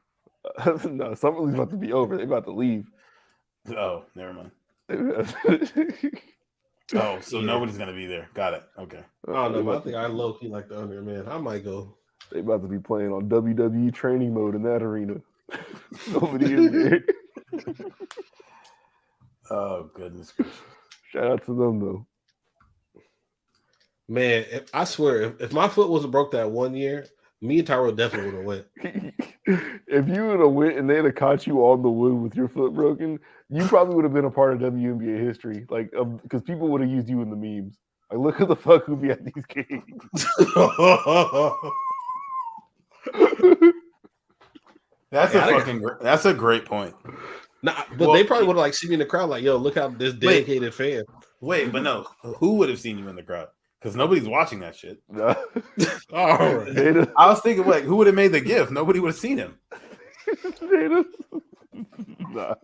No, Summer League's about to be over. They're about to leave. Oh, never mind. Oh, so nobody's gonna be there. Got it. Okay. I don't know, but I think I low key like the under, man. I might go. They about to be playing on WWE training mode in that arena. Nobody is there. Oh goodness gracious! Shout out to them though. Man, I swear, if my foot wasn't broke that 1 year, me and Tyrell definitely would have went. If you would have went and they'd have caught you on the wood with your foot broken, you probably would have been a part of WNBA history. Like, because people would have used you in the memes. Like, look at the fuck who be at these games. That's a great point. Nah, but they probably would have like seen me in the crowd, like, yo, look how this dedicated fan. Wait, but no, who would have seen you in the crowd? Because nobody's watching that shit. All right. I was thinking, like, who would have made the gift? Nobody would have seen him. Nah.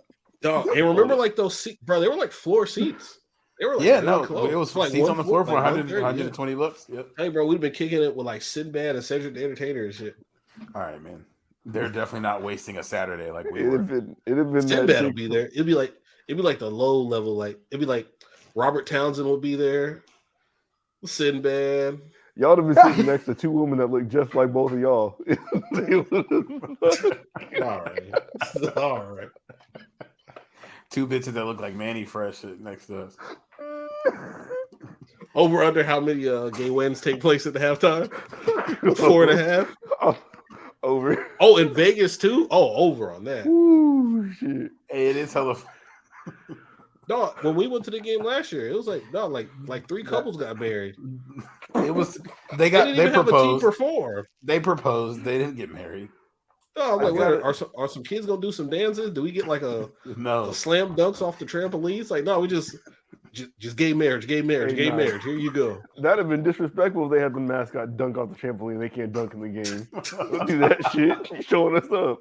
Dog, and remember, like, those seats, bro, they were like floor seats. They were like, it was like seats on the floor for 120 bucks. Yep. Hey, bro, we've been kicking it with like Sinbad and Cedric the Entertainer and shit. All right, man. They're definitely not wasting a Saturday like we were. It'd have been Sinbad will be there. It'd be like the low level, like it'd be like Robert Townsend will be there. Sinbad. Y'all would have been sitting next to two women that look just like both of y'all. All right. Two bitches that look like Manny Fresh next to us. Over under how many gay wins take place at the halftime? 4.5. Over. Oh, in Vegas too? Oh, over on that. Ooh, shit. Hey, it is hella. No, when we went to the game last year, it was like like 3 couples got married. It was they proposed. They proposed. They didn't get married. Oh, like, are some kids gonna do some dances? Do we get like a slam dunks off the trampolines? Like, no, we just gay marriage. Here you go. That'd have been disrespectful if they had the mascot dunk off the trampoline. They can't dunk in the game. Don't do that shit. Keep showing us up.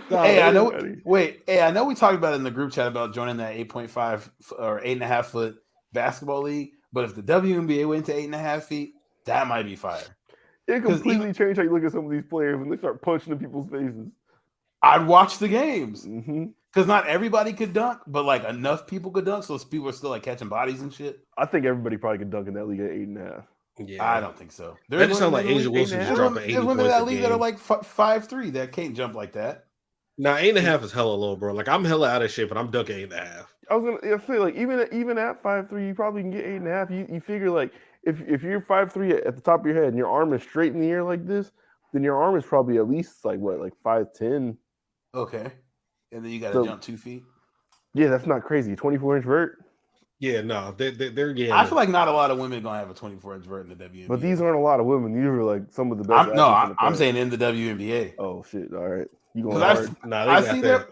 Hey, I know. Wait, I know we talked about it in the group chat about joining that 8.5 or 8.5 foot basketball league. But if the WNBA went to 8.5 feet, that might be fire. It completely changed how you look at some of these players when they start punching in people's faces. I'd watch the games because not everybody could dunk, but like enough people could dunk, so people are still like catching bodies and shit. I think everybody probably could dunk in that league at 8.5. Yeah, I don't think so. That just sounds like Asia Wilson just dropping 80 points. There's women in that league that are like 5'3" that can't jump like that. Now 8.5 is hella low, bro. Like I'm hella out of shape, but I'm dunking 8.5. I was gonna say like even at 5'3", you probably can get 8.5. You figure like if you're 5'3" at the top of your head and your arm is straight in the air like this, then your arm is probably at least like 5'10". Okay, and then you got to jump 2 feet. Yeah, that's not crazy. 24-inch vert. Yeah, no, they're getting. I feel like not a lot of women gonna have a 24-inch vert in the WNBA. But these aren't a lot of women. These are like some of the best. I'm saying in the WNBA. Oh shit! All right, you going hard?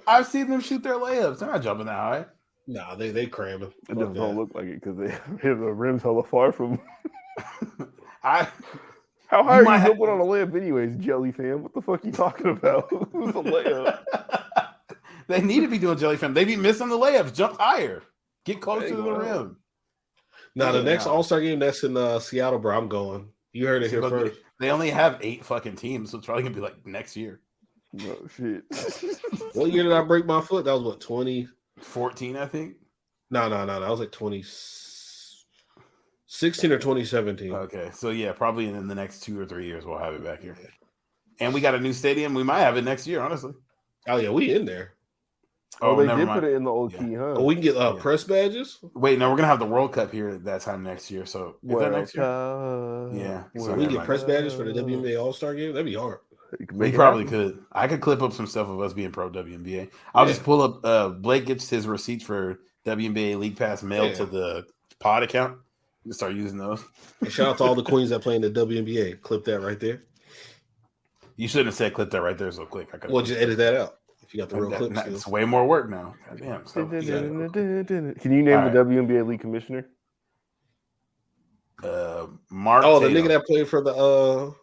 I've seen them shoot their layups. They're not jumping that high. No, they cramming. It doesn't look like it because they have the rims hella far from. How high are you jumping on a layup anyways, Jelly fam? What the fuck are you talking about? Who's a layup? They need to be doing Jelly fam. They be missing the layups. Jump higher. Get closer to the rim. Now the next All-Star game that's in Seattle, bro. I'm going. You heard it here first. They only have 8 fucking teams, so it's probably gonna be like next year. Oh shit! What year did I break my foot? That was what 2014, I think. No. That was like 2016. 16 or 2017. Okay, so yeah, probably in the next 2 or 3 years we'll have it back here. And we got a new stadium. We might have it next year, honestly. Oh yeah, we in there. Oh, they did put it in the old key, huh? Oh, we can get press badges. Wait, no, we're gonna have the World Cup here at that time next year. So is that next year? Yeah. So we can get press badges for the WNBA All-Star game. That'd be hard. We probably could. I could clip up some stuff of us being pro WNBA. I'll just pull up. Blake gets his receipts for WNBA League Pass mailed to the pod account. You start using those. And shout out to all the queens that play in the WNBA. Clip that right there. You shouldn't have said clip that right there so quick. Well, just edit that out. If you got the real clips, it's way more work now. Goddamn. So can you name the WNBA league commissioner? Mark. Oh, the nigga that played for the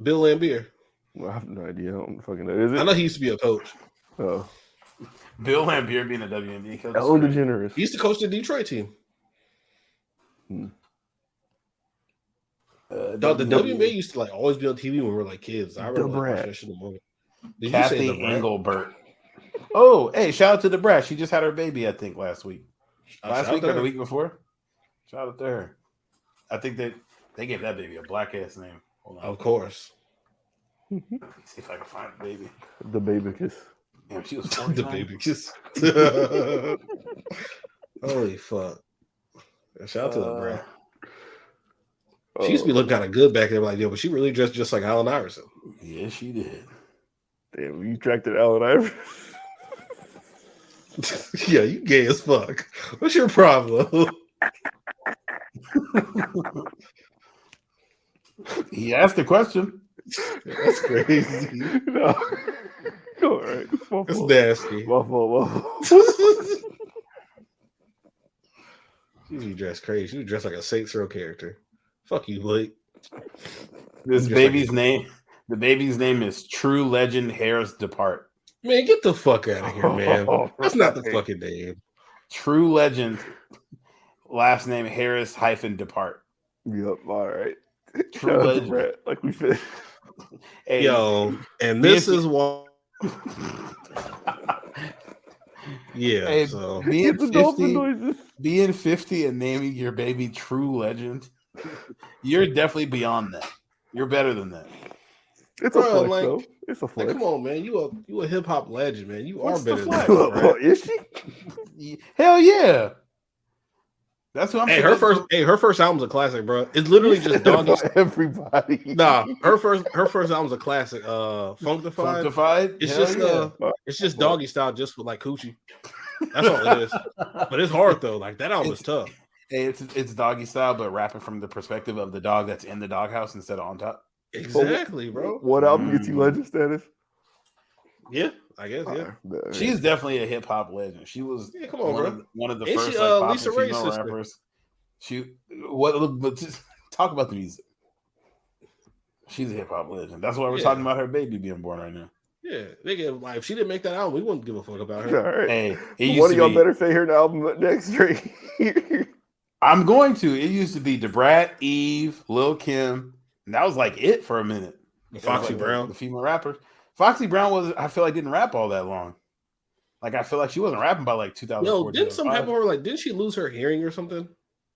Bill Lambier. Well, I have no idea. I don't fucking know. Is it? I know he used to be a coach. Oh, Bill Lambier being a WNBA coach. Ellen DeGeneres. He used to coach the Detroit team. The WNBA used to always be on TV when we were kids. I remember watching that shit in the morning. Did Kathy you say Engelbert? Oh, hey, shout out to the Brat. She just had her baby, I think, last week. Last week or the week before? Shout out to her. I think they gave that baby a black ass name. Hold on. Of course. Let me see if I can find the baby. The baby kiss. Damn, she was 49. The baby kiss. Holy fuck. Shout out to the Brat. She used to be looking kind of good back there, but she really dressed just like Allen Iverson. Yeah, she did. Damn, you attracted Allen Iverson. Yeah, you gay as fuck. What's your problem? He asked the question. That's crazy. No. All right. That's nasty. She dressed crazy. She was dressed like a Saints Row character. Fuck you, Blake. This baby's name. The baby's name is True Legend Harris Depart. Man, get the fuck out of here, man. That's not the fucking name. True Legend. Last name Harris -Depart. Yep. All right. True Legend. Like we said. Hey, yo, and this is why. Yeah. Hey, so being 50 and naming your baby True Legend, you're definitely beyond that. You're better than that. It's a flex, though. It's a flex. Come on, man. You a hip hop legend, man. You What's are better the than flex? that. Right? Is she? Hell yeah. That's what I'm saying. Her first album's a classic, bro. It's literally just doggy. Everybody. Nah, her first album's a classic. Funkified. It's just doggy style, just with coochie. That's all it is. But it's hard though. That album is tough. Hey, it's doggy style, but rapping from the perspective of the dog that's in the doghouse instead of on top. Exactly, bro. What album gets you legend status? Yeah, I guess. Yeah, she's definitely a hip hop legend. She was one of the Ain't first Lisa Ray's female rappers. Just talk about the music. She's a hip hop legend. That's why we're talking about her baby being born right now. Yeah, nigga, if she didn't make that album, we wouldn't give a fuck about her. All right. Hey, one of y'all better say her album next straight. I'm going to. It used to be DeBrat, Eve, Lil Kim, and that was it for a minute. Foxy Brown, the female rapper. Foxy Brown I feel like didn't rap all that long. I feel like she wasn't rapping by 2004. No, didn't something happen to her? Didn't she lose her hearing or something?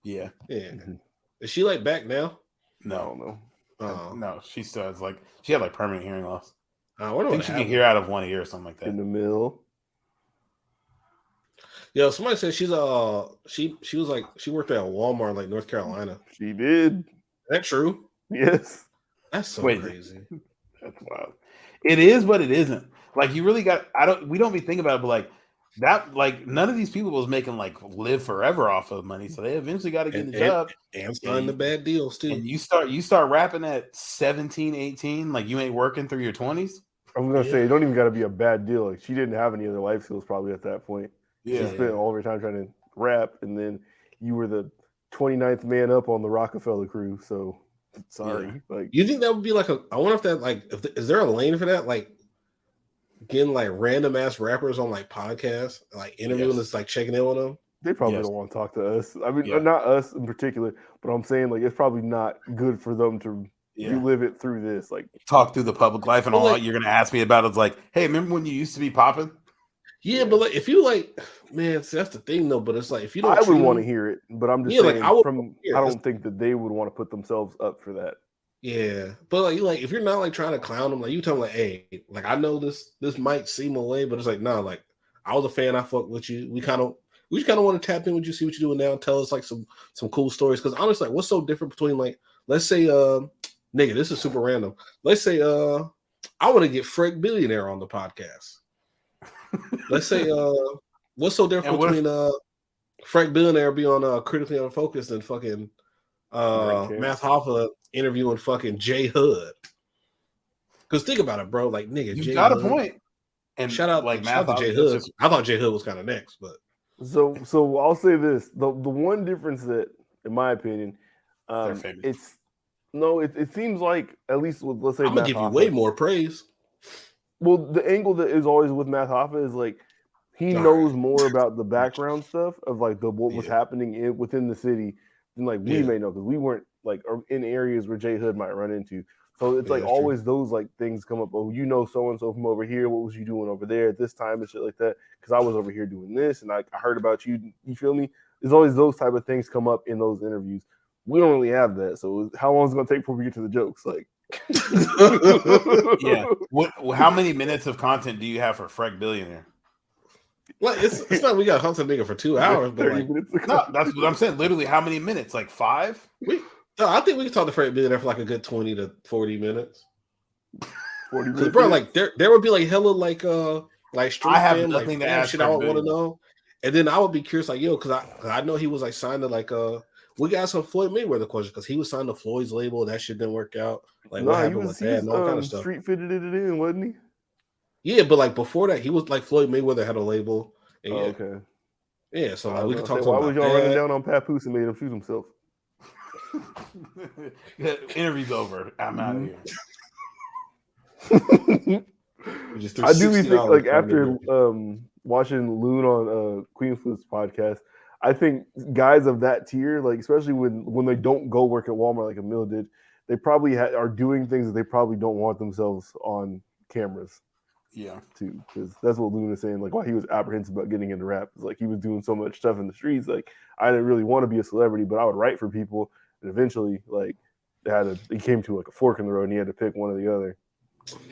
Yeah. Is she back now? No. No, she still has she had permanent hearing loss. I think she can hear out of one ear or something like that. In the middle. Yo, somebody said she's she was she worked at Walmart North Carolina. She did. Is that true? Yes. That's so crazy. That's wild. It is, but it isn't. You really got. We don't be thinking about it, but that. None of these people was making live forever off of money, so they eventually got to get a job and sign the bad deals too. And you start rapping at 17, 18, you ain't working through your 20s. I'm gonna say it don't even got to be a bad deal. She didn't have any other life skills probably at that point. Yeah, she spent all of her time trying to rap, and then you were the 29th man up on the Rockefeller crew. So sorry. You think that would be I wonder if that is there a lane for that? Getting random ass rappers on podcasts, interviewing us, checking in on them. They probably don't want to talk to us. I mean, not us in particular, but I'm saying it's probably not good for them to live it through this. Talk through the public life and all you're gonna ask me about is hey, remember when you used to be popping? Yeah, but like if you like, man, see, that's the thing though. But it's like if you don't, I would want to hear it, but I'm just saying. Like I don't think that they would want to put themselves up for that. Yeah, but like if you're not like trying to clown them, like you tell them like, hey, like I know this might seem away, but it's like nah, like I was a fan, I fucked with you. We just kind of want to tap in with you, see what you're doing now, tell us like some cool stories. Because honestly, like, what's so different between like, let's say, nigga, this is super random. Let's say, I want to get Frank Billionaire on the podcast. Let's say, what's so different between Frank Billionaire be on Critically Unfocused and fucking Math Hoffa interviewing fucking J Hood? Because think about it, bro. Like nigga, you J got Hood, a point. And shout out to J Hood. I thought J Hood was kind of next, but so I'll say this: the one difference that, in my opinion, it seems like at least with let's say I'm gonna give you way more praise. Well, the angle that is always with Math Hoffa is like he knows more about the background stuff of like what was happening within the city than like we may know because we weren't like in areas where J Hood might run into. So it's like always true. Those like things come up. Oh, you know so and so from over here. What was you doing over there at this time and shit like that? Because I was over here doing this and I heard about you. You feel me? There's always those type of things come up in those interviews. We don't really have that. So how long is it gonna take before we get to the jokes? Like, yeah. How many minutes of content do you have for Frank Billionaire? Well, it's not we got to hunt a nigga for 2 hours, but like, no, that's what I'm saying. Literally, how many minutes? Like 5? I think we can talk to Frank Billionaire for like a good 20 to 40 minutes. 40 minutes, bro. Like there would be like hella like street I have fan, nothing like to ask shit I would want to know, and then I would be curious, like yo, because I know he was like signed to like we got some Floyd Mayweather questions because he was signed to Floyd's label. That shit didn't work out. Like what happened with that and all kind of stuff. Street fitted it in, wasn't he? Yeah, but like before that, he was like Floyd Mayweather had a label. And okay. Yeah, so like we could talk. Why was y'all running down on Papoose and made him shoot himself? Interview's over. I'm out of here. I do think like after watching Loon on Queen Flip's podcast, I think guys of that tier, like especially when they don't go work at Walmart like Emil did, they probably are doing things that they probably don't want themselves on cameras. Yeah, too, because that's what Loon is saying. Like why he was apprehensive about getting into rap. It's like he was doing so much stuff in the streets. Like I didn't really want to be a celebrity, but I would write for people. And eventually, like he came to like a fork in the road, and he had to pick one or the other.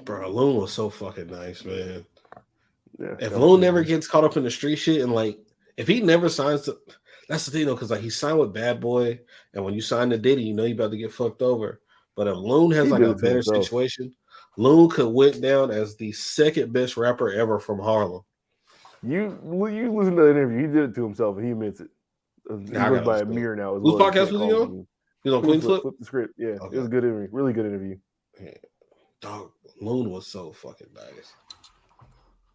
Bro, Loon was so fucking nice, man. Yeah, if Loon never gets caught up in the street shit, and like if he never signs to, that's the thing though, because like he signed with Bad Boy, and when you sign to Diddy, you know you about to get fucked over. But if Loon has like a better situation, Loon could went down as the second best rapper ever from Harlem. You listen to the interview. He did it to himself, and he admits it. He goes by Amir now. Whose podcast was he on? He was on Queen Flip? Flip the Script. Yeah, okay. It was a good interview. Really good interview. Yeah. Dog, Loon was so fucking nice.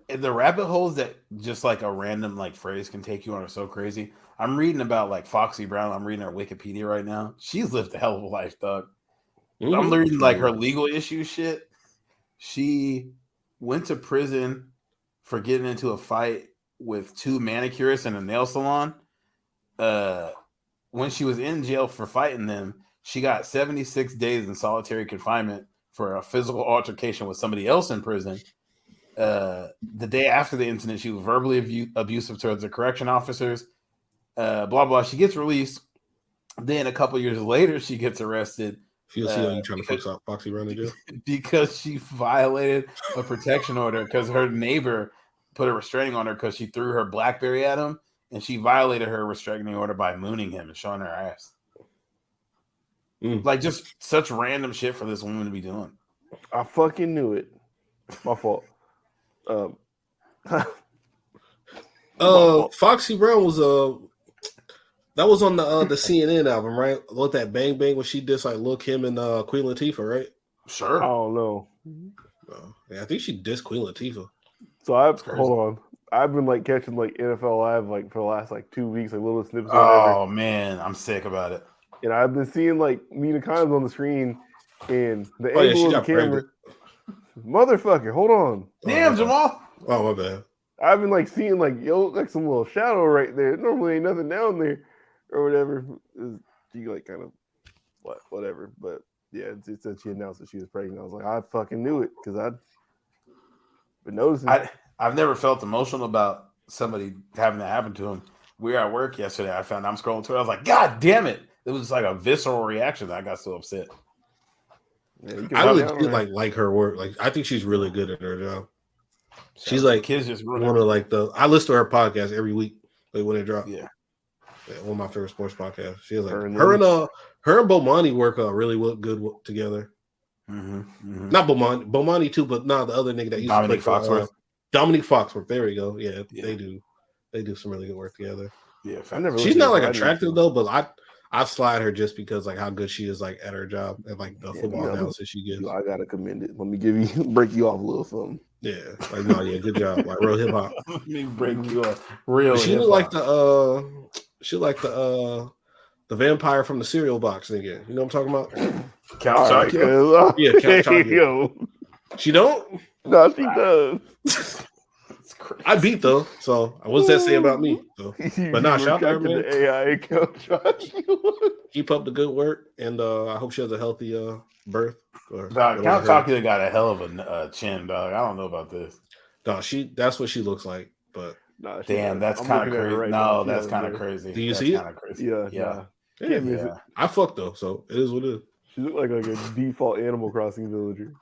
And the rabbit holes that just like a random like phrase can take you on are so crazy. I'm reading about like Foxy Brown. I'm reading her Wikipedia right now. She's lived a hell of a life, dog. Mm-hmm. I'm reading like her legal issue shit. She went to prison for getting into a fight with 2 manicurists in a nail salon. When she was in jail for fighting them, she got 76 days in solitary confinement for a physical altercation with somebody else in prison. The day after the incident, she was verbally abusive towards the correction officers. Blah, blah. She gets released. Then a couple years later, she gets arrested. You trying to fix up Foxy Brown in jail? Because she violated a protection order because her neighbor put a restraining on her because she threw her BlackBerry at him, and she violated her restraining order by mooning him and showing her ass. Like just such random shit for this woman to be doing. I fucking knew it. My fault. Foxy Brown was that was on the CNN album, right? With that Bang Bang when she did like Lil' Kim and Queen Latifah, right? Sure. I don't know. Yeah, I think she dissed Queen Latifah. So hold on. I've been like catching like NFL Live like for the last like 2 weeks, like little snippets. Oh man, I'm sick about it. And I've been seeing like Nina Kimes on the screen and the angle of the camera. Motherfucker, hold on. Damn, Jamal. Oh, my bad. I've been like seeing like like some little shadow right there. Normally ain't nothing down there or whatever. She like kind of whatever. But yeah, it said she announced that she was pregnant. I was like, I fucking knew it because I'd been noticing. I've never felt emotional about somebody having that happen to him. We were at work yesterday. I found I'm scrolling Twitter. I was like, God damn it! It was like a visceral reaction. I got so upset. Yeah, I legit like her work. Like I think she's really good at her job. She's like kids just one of like the. I listen to her podcast every week, like when it drops. Yeah, one of my favorite sports podcasts. She has like her and Bomani work really good together. Mm-hmm. Not Bomani too, but the other nigga that used Dominic to play Foxworth. Dominic Foxworth. There we go. Yeah, they do. They do some really good work together. Yeah, she's not like attractive though, but I slide her just because like how good she is like at her job and like the football analysis she gives. I gotta commend it. Let me break you off a little something. Yeah, like no, yeah, good job. Like real hip hop. Let me break you off. Real. She look like the vampire from the cereal box nigga. You know what I'm talking about? Count Chocula? Yeah, Count Chocula. She don't? No, she does. I beat though, so what's that say about me? So, but shout out to man. AI Count Chocula. Keep up the good work, and I hope she has a healthy birth. Count Chocula got a hell of a chin, dog. I don't know about this. No, that's what she looks like, but damn, that's kind of crazy. No, that's kind of crazy. Do you see it? Crazy. Yeah. Yeah. I fucked though, so it is what it is. She looked like a default Animal Crossing villager.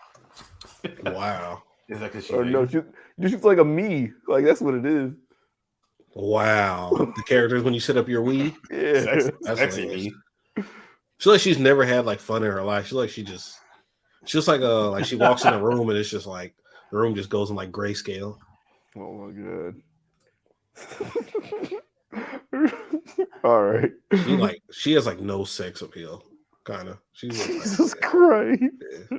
Wow. Is that because she's like a me. Like that's what it is. Wow. The characters when you set up your Wii. Yeah. That's sexy me. She's like she's never had like fun in her life. She's like she's like she walks in a room and it's just like the room just goes in like grayscale. Oh my god. All right. She has like no sex appeal. Kind of. Jesus Christ. Yeah.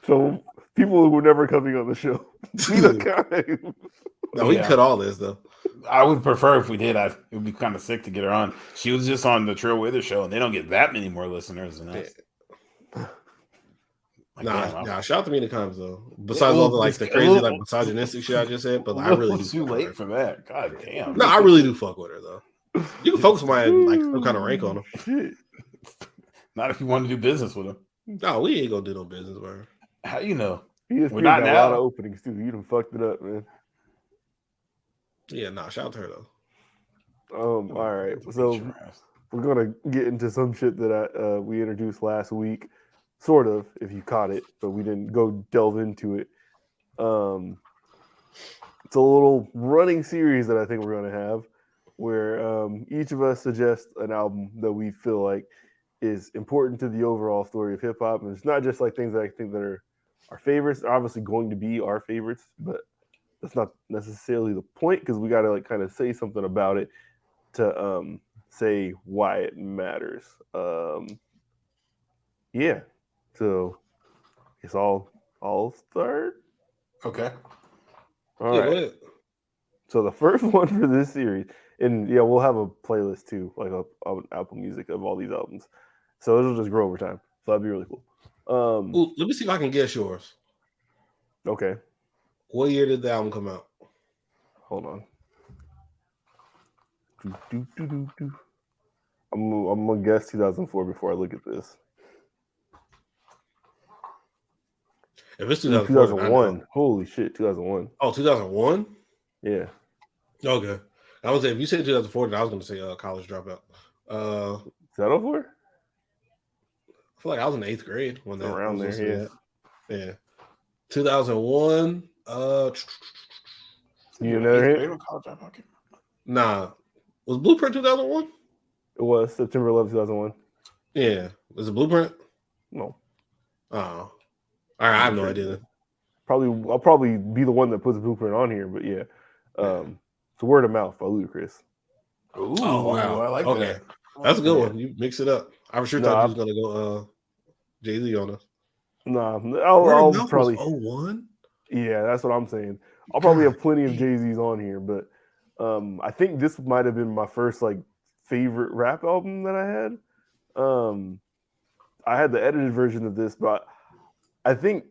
So people who were never coming on the show. No, we can cut all this though. I would prefer if we did. It would be kind of sick to get her on. She was just on the Trill Wither show, and they don't get that many more listeners than us. Nah. Shout out to me in the comments though. Besides all the crazy misogynistic shit I just said, but I really do. Too late for that. God damn. No, I really do fuck with her though. You can focus somebody like some kind of rank on them. Not if you want to do business with him. No, we ain't gonna do no business with her. How you know? We're not now. A lot of openings too. You done fucked it up, man. Yeah, shout out to her though. All right. So we're gonna get into some shit that we introduced last week, sort of, if you caught it, but we didn't go delve into it. It's a little running series that I think we're gonna have, where each of us suggests an album that we feel like is important to the overall story of hip hop, and it's not just like things that I think that are our favorites. They're obviously going to be our favorites, but that's not necessarily the point because we got to like kind of say something about it to say why it matters. Yeah. So it's all start. Okay. All right. So the first one for this series, and yeah, we'll have a playlist too, like an Apple Music of all these albums. So it'll just grow over time. So that'd be really cool. Let me see if I can guess yours. Okay. What year did the album come out? Hold on. I'm gonna guess 2004 before I look at this. If it's 2001, holy shit, 2001. Oh, 2001? Yeah. Okay. I was if you said 2004, then I was going to say College Dropout. Is that 04? I feel like I was in 8th grade when that around there. Yeah. 2001. You know hit? Nah. Was Blueprint 2001? It was September 11, 2001. Yeah. Was it Blueprint? No. Oh. All right, I have no idea. I'll probably be the one that puts Blueprint on here, but yeah. It's Word of Mouth by Ludacris. Ooh, wow. I like that. That's a good one. You mix it up. I was sure thought you was gonna go Jay-Z on us. Nah, I'll probably 01? Yeah, that's what I'm saying. I'll probably have plenty of Jay-Z's on here, but I think this might have been my first like favorite rap album that I had. I had the edited version of this, but I think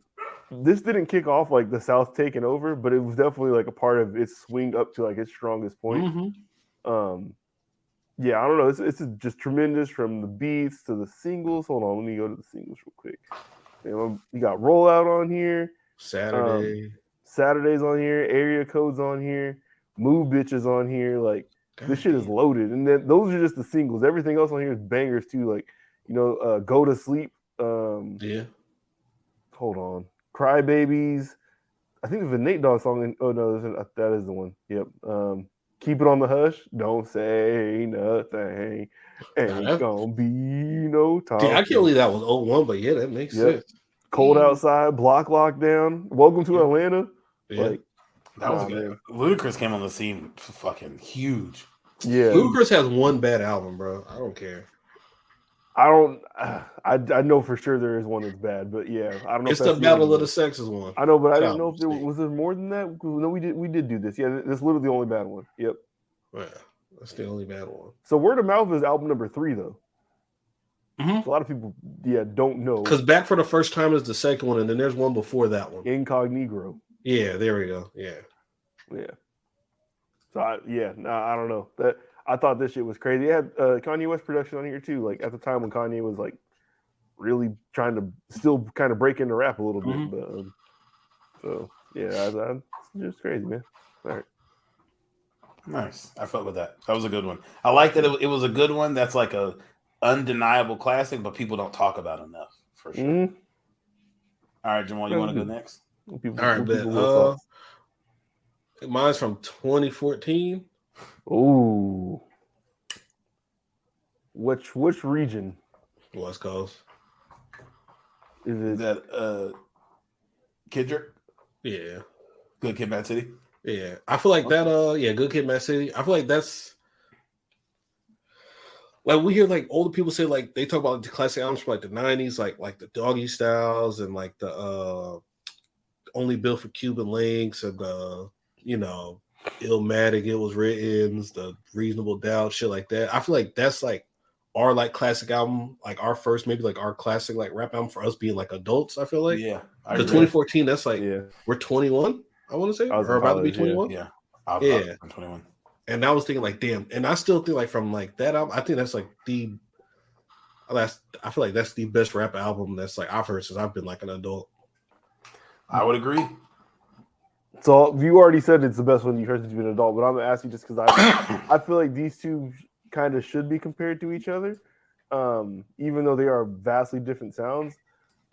this didn't kick off like the South taking over, but it was definitely like a part of its swing up to like its strongest point. Mm-hmm. Yeah, I don't know. It's just tremendous from the beats to the singles. Hold on, let me go to the singles real quick. You got Rollout on here. Saturday. Saturday's on here, Area Code's on here, Move Bitches on here. Like this shit is loaded, and then those are just the singles. Everything else on here is bangers too. Like Go to Sleep. Yeah. Hold on, Cry Babies. I think there's a Nate Dogg song. Oh no, that is the one. Yep. Keep It on the Hush. Don't say nothing. Ain't gonna be no talk. I can't believe that was 01, but yeah, that makes sense. Cold Outside, Block Lockdown, Welcome to Atlanta. Yeah. Like that was good. Ludacris came on the scene fucking huge. Yeah. Ludacris has one bad album, bro. I don't care. I know for sure there is one that's bad, but yeah, I don't know. It's the Battle of the Sexes one. I know, but I didn't know if there was there more than that. No, we did do this. Yeah, this is literally the only bad one. Yep. Yeah, that's the only bad one. So Word of Mouth is album number 3, though. Mm-hmm. So a lot of people, don't know. Because Back for the First Time is the second one, and then there's one before that one. Incognito. Yeah, there we go. Yeah. So I don't know. That I thought this shit was crazy. It had Kanye West production on here too. Like at the time when Kanye was like really trying to still kind of break into rap a little bit. Mm-hmm. But it's just crazy, man. All right. Nice. I felt with that. That was a good one. I like that it was a good one. That's like a undeniable classic, but people don't talk about enough for sure. Mm-hmm. All right, Jamal, you want to go next? All right, bet. Mine's from 2014. Ooh. Which region? West Coast. Is that Kendrick? Yeah. Good Kid, Mad City? Yeah. I feel like that Good Kid, Mad City. I feel like that's like we hear like older people say like they talk about the classic albums from like the 90s, like the Doggy Styles and like the Only Built for Cuban Links and the Illmatic, It Was Written, the Reasonable Doubt, shit like that. I feel like that's like our like classic album, like our first, maybe like our classic like rap album for us being like adults. I feel like the 2014. That's like we're 21. I want to say we're about to be 21. Yeah, I'm 21. And I was thinking like, damn. And I still think like from like that album, I think that's like I feel like that's the best rap album that's like I've heard since I've been like an adult. I would agree. So you already said it's the best one you heard since you've been an adult, but I'm gonna ask you just because I feel like these two kind of should be compared to each other, even though they are vastly different sounds.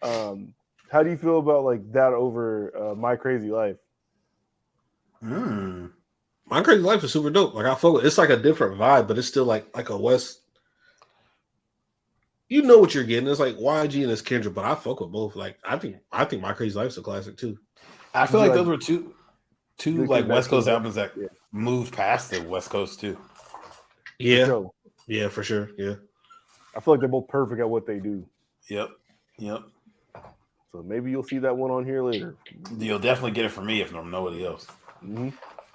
How do you feel about like that over My Crazy Life? My Crazy Life is super dope. Like I feel it's like a different vibe, but it's still like a West. You know what you're getting. It's like YG and it's Kendrick, but I fuck with both. Like I think My Crazy Life's a classic too. I feel like those were two like West Coast albums that moved past the West Coast too. Yeah. Yeah, for sure. Yeah. I feel like they're both perfect at what they do. Yep. So maybe you'll see that one on here later. You'll definitely get it from me if nobody else. Mm-hmm.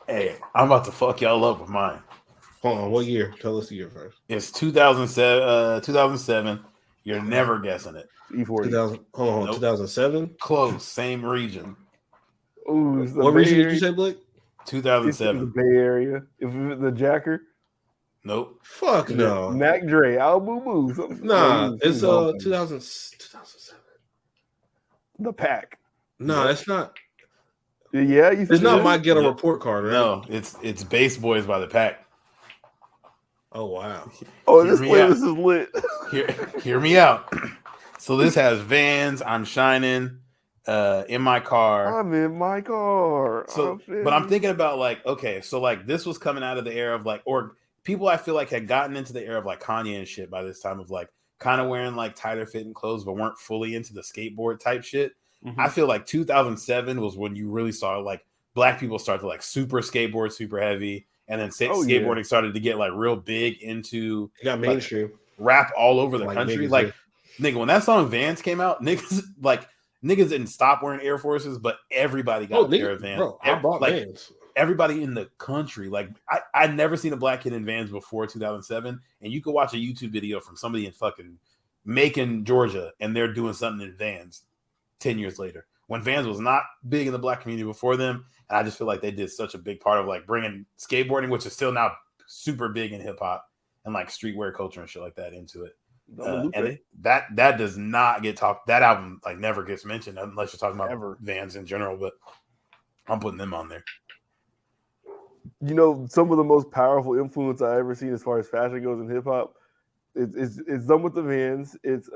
Hey, I'm about to fuck y'all up with mine. Hold on, what year? Tell us the year first. It's 2007. 2007. You're never guessing it. E40. 2007. Close. Same region. Ooh, what region did you say, Blake? 2007. The Bay Area. If it was the Jacker. Nope. Fuck no. Mac Dre, Al Boo Boo. Nah, it's 2007. The Pack. No, it's not. Yeah, it's not My Ghetto Report Card, right? No, it's Bass Boys by the Pack. Oh wow. Oh, this playlist is lit. Hear me out. So this has Vans, I'm Shining, In My Car. I'm in my car. So, but I'm thinking about like, okay, so like this was coming out of the era of like, or people I feel like had gotten into the era of like Kanye and shit by this time of like kind of wearing like tighter fitting clothes, but weren't fully into the skateboard type shit. Mm-hmm. I feel like 2007 was when you really saw like black people start to like super skateboard, super heavy. And then skateboarding started to get like real big into it got mainstream rap all over the country. Like, nigga, when that song Vans came out, niggas didn't stop wearing Air Forces, but everybody got a pair of Vans. Bro, I bought Vans. Everybody in the country, like I'd never seen a black kid in Vans before 2007, and you could watch a YouTube video from somebody in fucking Macon, Georgia, and they're doing something in Vans 10 years later. When Vans was not big in the black community before them, and I just feel like they did such a big part of like bringing skateboarding, which is still now super big in hip hop and like streetwear culture and shit like that into it. And that does not get talked. That album like never gets mentioned unless you're talking about Vans in general. But I'm putting them on there. You know, some of the most powerful influence I ever seen as far as fashion goes in hip hop, it's done with the Vans. It's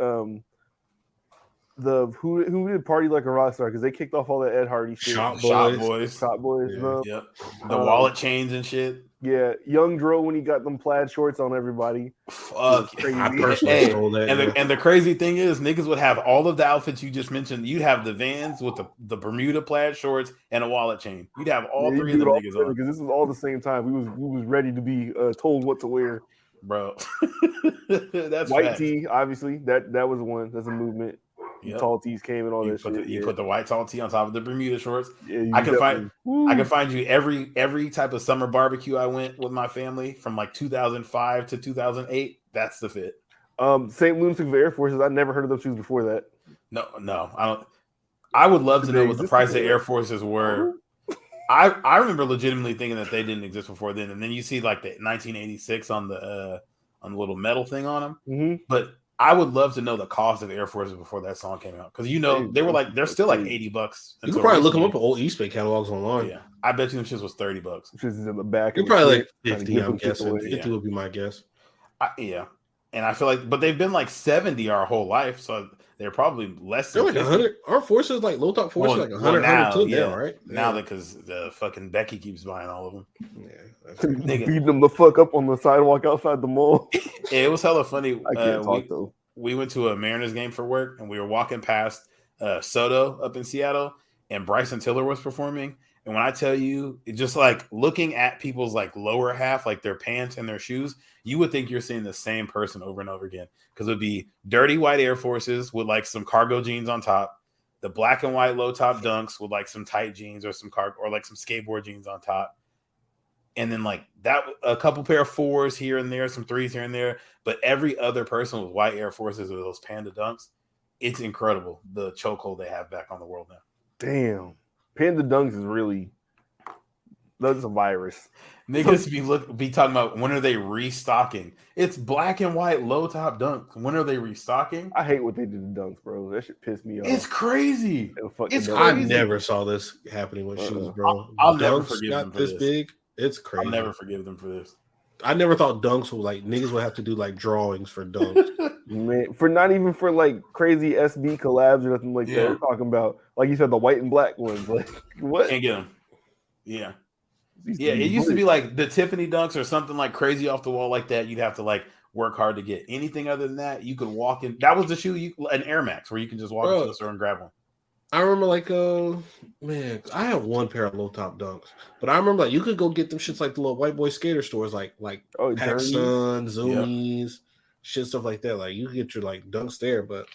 the who did Party Like a Rock Star, because they kicked off all that Ed Hardy shit. Shop Boys. Yeah. Yep. The wallet chains and shit. Yeah, Young Dro when he got them plaid shorts on everybody. Fuck. I personally stole that. And the crazy thing is, niggas would have all of the outfits you just mentioned. You'd have the Vans with the Bermuda plaid shorts and a wallet chain. You'd have all three of them niggas on. Because this was all the same time. We was ready to be told what to wear. Bro. That's white fact. tee, obviously. That was one. That's a movement. Yep. Tall tees came and all that shit. You put the white tall tee on top of the Bermuda shorts. Yeah, I can find you every type of summer barbecue I went with my family from like 2005 to 2008. That's the fit. St. Lunatic Air Forces. I never heard of those shoes before that. No, I don't. I would love to know what the price of Air Forces were. I remember legitimately thinking that they didn't exist before then, and then you see like the 1986 on the little metal thing on them. Mm-hmm. But I would love to know the cost of Air Forces before that song came out, because they're still like $80. You can probably look them up at old Eastbay catalogs online. Yeah, I bet you them shits was $30. Shits is in the back. You're probably like 50. I'm guessing 50 would be my guess. And I feel like, but they've been like 70 our whole life, so they're probably less than like 100. Our forces, like low top forces, like 100 now, right? Now because the fucking Becky keeps buying all of them. Yeah, beating them the fuck up on the sidewalk outside the mall. It was hella funny. I can't talk though. We went to a Mariners game for work, and we were walking past Soto up in Seattle, and Bryson Tiller was performing. And when I tell you, just like looking at people's like lower half, like their pants and their shoes, you would think you're seeing the same person over and over again, because it would be dirty white Air Forces with like some cargo jeans on top, the black and white low top dunks with like some tight jeans or some or like some skateboard jeans on top. And then like that, a couple pair of fours here and there, some threes here and there, but every other person with white Air Forces or those Panda dunks. It's incredible the chokehold they have back on the world now. Damn. Panda dunks is really, that's a virus. Niggas be talking about when are they restocking? It's black and white low top dunks. When are they restocking? I hate what they did to dunks, bro. That shit pissed me off. It's crazy. It's crazy. I never saw this happening with shoes, bro. I'll never forgive them for this big. It's crazy. I'll never forgive them for this. I never thought dunks would like niggas would have to do like drawings for dunks. Man, for not even for like crazy SB collabs or nothing like that. We're talking about, like you said, the white and black ones. Like what? Can't get them. Yeah. Yeah, it used to be like the Tiffany dunks or something like crazy off the wall like that. You'd have to like work hard to get. Anything other than that, you could walk in. That was the shoe, an Air Max, where you can just walk into the store and grab one. I remember like man, I have one pair of low top dunks, but I remember like you could go get them shits like the little white boy skater stores, like PacSun, Zoomies, shit, stuff like that. Like you could get your like dunks there, but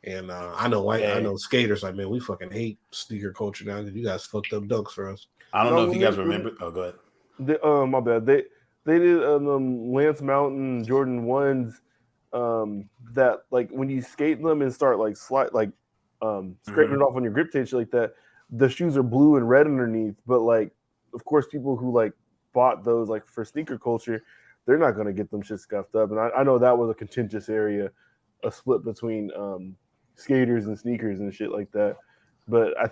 I know skaters like, man, we fucking hate sneaker culture now because you guys fucked up dunks for us. I don't know if you guys remember. Oh, go ahead. My bad. They did Lance Mountain Jordan 1s that like when you skate them and start like scraping it off on your grip tape, shit like that, the shoes are blue and red underneath. But like, of course, people who like bought those like for sneaker culture, they're not gonna get them shit scuffed up. And I know that was a contentious area, a split between skaters and sneakers and shit like that. But I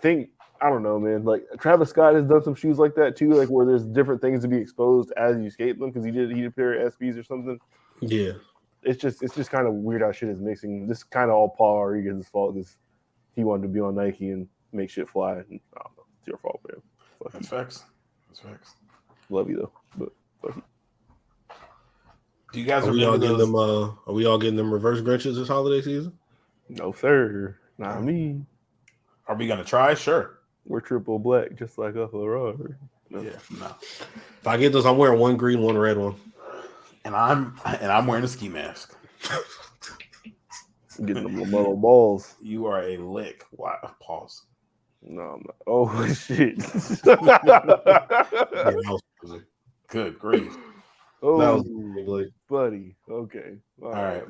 don't know, man. Like Travis Scott has done some shoes like that too, like where there's different things to be exposed as you skate them, because he did a pair of SBs or something. Yeah, it's just kind of weird how shit is mixing. This is kind of all Paul Rodriguez's fault because he wanted to be on Nike and make shit fly. And, I don't know, it's your fault, man. That's facts. Love you though, but fuck you. Do you guys remember those? Are we all getting them reverse Grinches this holiday season? No, sir. Not me. Are we gonna try? Sure. We're triple black, just like a Ferrari. No. Yeah, no. If I get those, I'm wearing one green, one red one, and I'm wearing a ski mask. Getting them LaMelo balls. You are a lick. Wow. Pause. No, I'm not. Oh shit. Good grief. Oh, buddy. Okay. All right.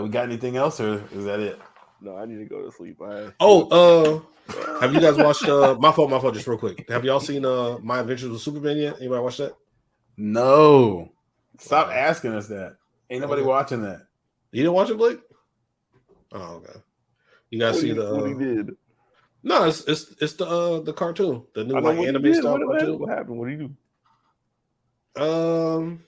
We got anything else, or is that it? No, I need to go to sleep. Have you guys watched my fault, just real quick. Have y'all seen My Adventures with Superman yet? Anybody watch that? No. Stop asking us that. Ain't nobody watching that. You didn't watch it, Blake? Oh, okay. You guys see what he did? No, it's the cartoon, the new like anime style cartoon. What happened? What do you do?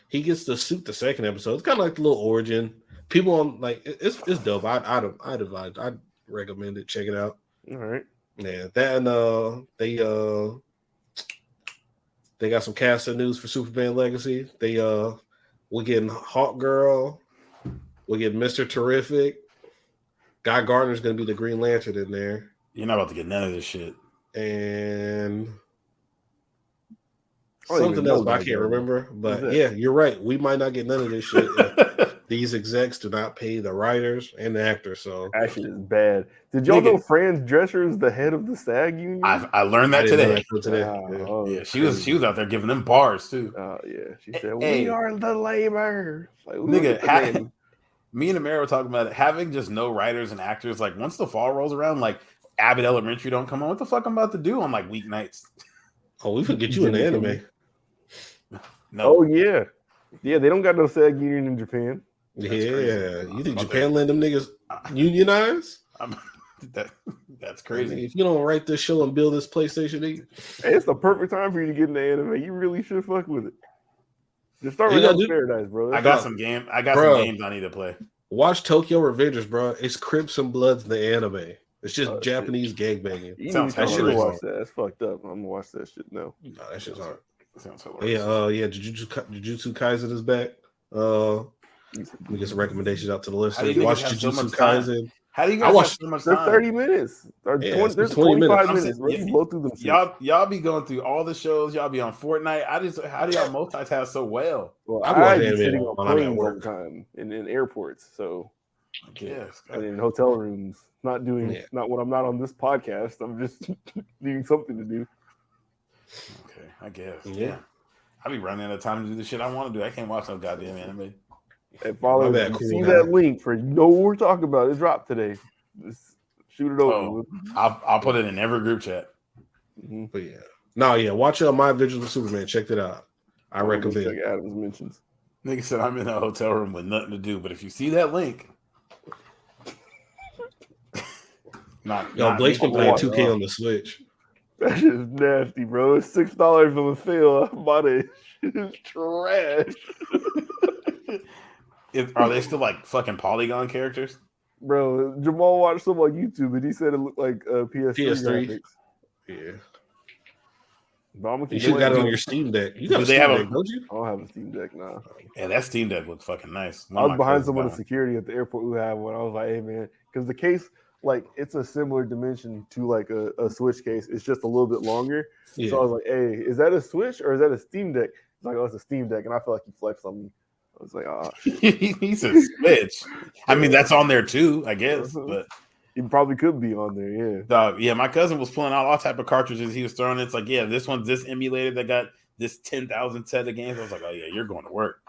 He gets the suit the second episode. It's kind of like the little origin. People on like it's dope. I'd recommend it. Check it out. All right. Yeah, that and they got some casting news for Superman Legacy. We're getting Hawk Girl. We're getting Mr. Terrific. Guy Gardner's gonna be the Green Lantern in there. You're not about to get none of this shit. And something else, but I can't remember. But yeah, you're right. We might not get none of this shit. These execs do not pay the writers and the actors. So actually, it's bad. Did y'all know Fran Drescher is the head of the SAG union? I learned that today. Yeah, she was out there giving them bars too. Yeah, she said, "We are the labor." Like, nigga, me and Amara were talking about it. Having just no writers and actors. Like once the fall rolls around, like Abbott Elementary don't come on. What the fuck I'm about to do on like weeknights? Oh, we could get you in the anime. No. Oh yeah. They don't got no SAG union in Japan. That's crazy. You think Japan let them niggas unionize? That's crazy. I mean, if you don't write this show and build this PlayStation 8, hey, it's the perfect time for you to get in the anime. You really should fuck with it. Just start with Hell's Paradise, bro. I got some games I need to play. Watch Tokyo Revengers, bro. It's Crips and Bloods in the anime. It's just Japanese gangbanging. I should watch that. That's fucked up. I'm gonna watch that shit now. No, that shit's hard. Sounds hilarious. Jujutsu Kaisen is back. Let me get some recommendations out to the listeners. Watch Jujutsu Kaisen. How do you guys watch so much time? 30 minutes. There's 25 minutes. Bro. You blow through them. Y'all be going through all the shows. Y'all be on Fortnite. How do y'all multitask so well? Well, I be sitting on planes all the time in airports. So I guess. And in hotel rooms. Not when I'm not on this podcast. I'm just needing something to do. Okay, I guess. Yeah. I be running out of time to do the shit I want to do. I can't watch no goddamn anime. And follow that link for what we're talking about. It dropped today. Just shoot it over. I'll put it in every group chat. Mm-hmm. But watch My Vigils with Superman. Check it out. I recommend. Check Adam's mentions. Nigga said I'm in a hotel room with nothing to do, but if you see that link, Blake's been playing 2K on the Switch. That shit is nasty, bro. It's $6 on the sale. I bought it. It's trash. Are they still like fucking Polygon characters? Bro, Jamal watched some on YouTube and he said it looked like PS3 graphics. Yeah. But you should got it on your Steam Deck. You got a Steam Deck, don't you? I don't have a Steam Deck now. Yeah, that Steam Deck looks fucking nice. I was behind someone in security at the airport who had one. I was like, hey man, because the case, like, it's a similar dimension to like a Switch case. It's just a little bit longer. Yeah. So I was like, hey, is that a Switch or is that a Steam Deck? He's like, oh, it's a Steam Deck. And I feel like he flexed on me. I was like, oh. He's a Switch. I mean, that's on there too, I guess. But he probably could be on there, yeah. My cousin was pulling out all type of cartridges he was throwing. It's like, yeah, this one's this emulator that got this 10,000 set of games. I was like, oh yeah, you're going to work.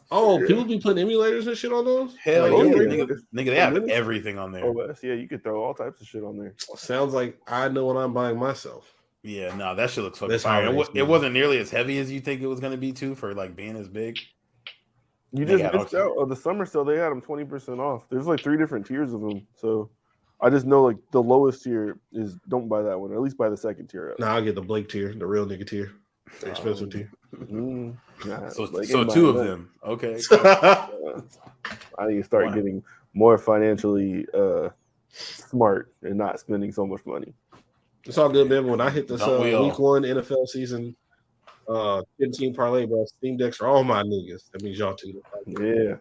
Oh, people be putting emulators and shit on those? Hell yeah. Nigga, they have everything on there. OS, yeah, you could throw all types of shit on there. Sounds like I know what I'm buying myself. Yeah, no, that shit looks fucking fire. It wasn't nearly as heavy as you think it was going to be, too, for like being as big. You just missed out on the summer sale. They had them 20% off. There's like 3 different tiers of them. So I just know like the lowest tier is don't buy that one. Or at least buy the second tier. No, I'll get the Blake tier, the real nigga tier, the expensive tier. So 2 of them. Okay. I need to start getting more financially smart and not spending so much money. It's all good, man. When I hit this week 1 NFL season 15 parlay, bro, Steam Decks for all my niggas. That means y'all too. Yeah.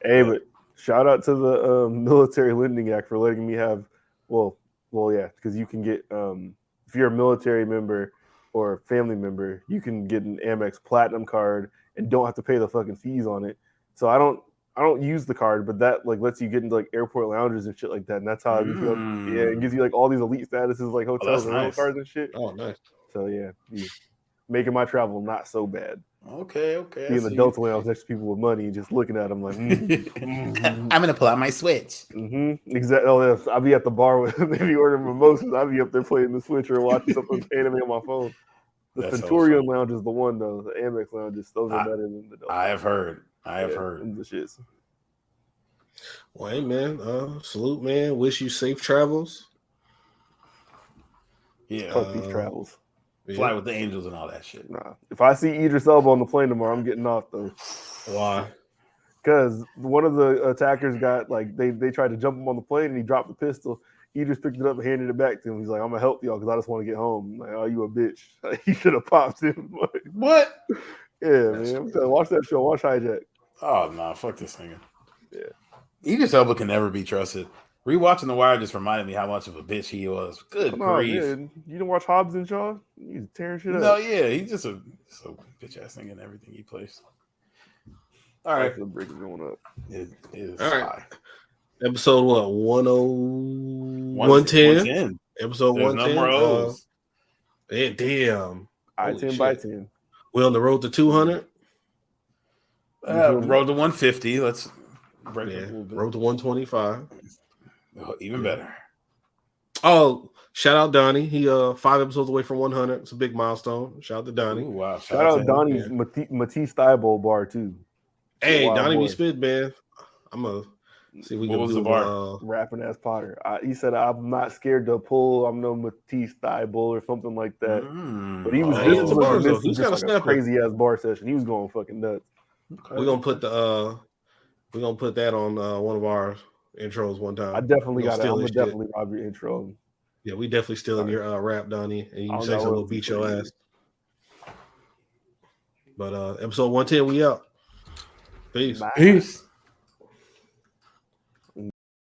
Hey, but shout out to the Military Lending Act for letting me have, yeah, because you can get, if you're a military member or family member, you can get an Amex Platinum card and don't have to pay the fucking fees on it. So I don't use the card, but that like lets you get into like airport lounges and shit like that. And that's how it gives you like all these elite statuses like hotels and rental cards and shit. Oh, nice. So yeah, making my travel not so bad. Okay. Being the Delta lounge next to people with money and just looking at them like, I'm gonna pull out my Switch. Exactly. Oh, I'll be at the bar with maybe ordering mimosas. I'll be up there playing the Switch or watching something anime on my phone. The Centurion lounge is the one though. The Amex lounges, those are better than the Delta. I have heard. The shits. Well, hey man, salute, man. Wish you safe travels. Yeah. Fuck these travels. Fly with the Angels and all that shit. Nah. If I see Idris Elba on the plane tomorrow, I'm getting off though. Why? Because one of the attackers got like they tried to jump him on the plane and he dropped the pistol. He just picked it up and handed it back to him. He's like, "I'm gonna help y'all because I just want to get home." I'm like, "Oh, you a bitch!" He should have popped him. What? Yeah, man. I'm telling you, watch that show. Watch Hijack. Oh no, fuck this nigga. Yeah. Idris Elba can never be trusted. Rewatching The Wire just reminded me how much of a bitch he was. Good grief. Man. You didn't watch Hobbs and Shaw? He's tearing shit up. No, yeah, he's just a bitch ass thing in everything he plays. All right, the brick is going up. It is all right. high. Episode what? 110. Episode 110. No more O's. Damn. 10 by 10. We're on the road to 200. Road to 150. Let's break it a little bit. Road to 125. Oh, even better. Oh, shout out Donnie. He 5 episodes away from 100. It's a big milestone. Shout out to Donnie. Ooh, wow. Shout out Donnie's Matisse Thibault bar too. Hey, Donnie be spit, man. I'm gonna see if we can do the bar. Rapping ass Potter. He said, "I'm not scared to pull. I'm no Matisse Thibault or something like that." But he was he's got like a crazy ass bar session. He was going fucking nuts. Okay. We're gonna put that on one of our intros one time. I definitely got it. I'm gonna definitely rob your intro. Yeah, we definitely stealing your rap, Donnie, and you say something, we'll beat your ass. But episode 110, we out. Peace. Peace.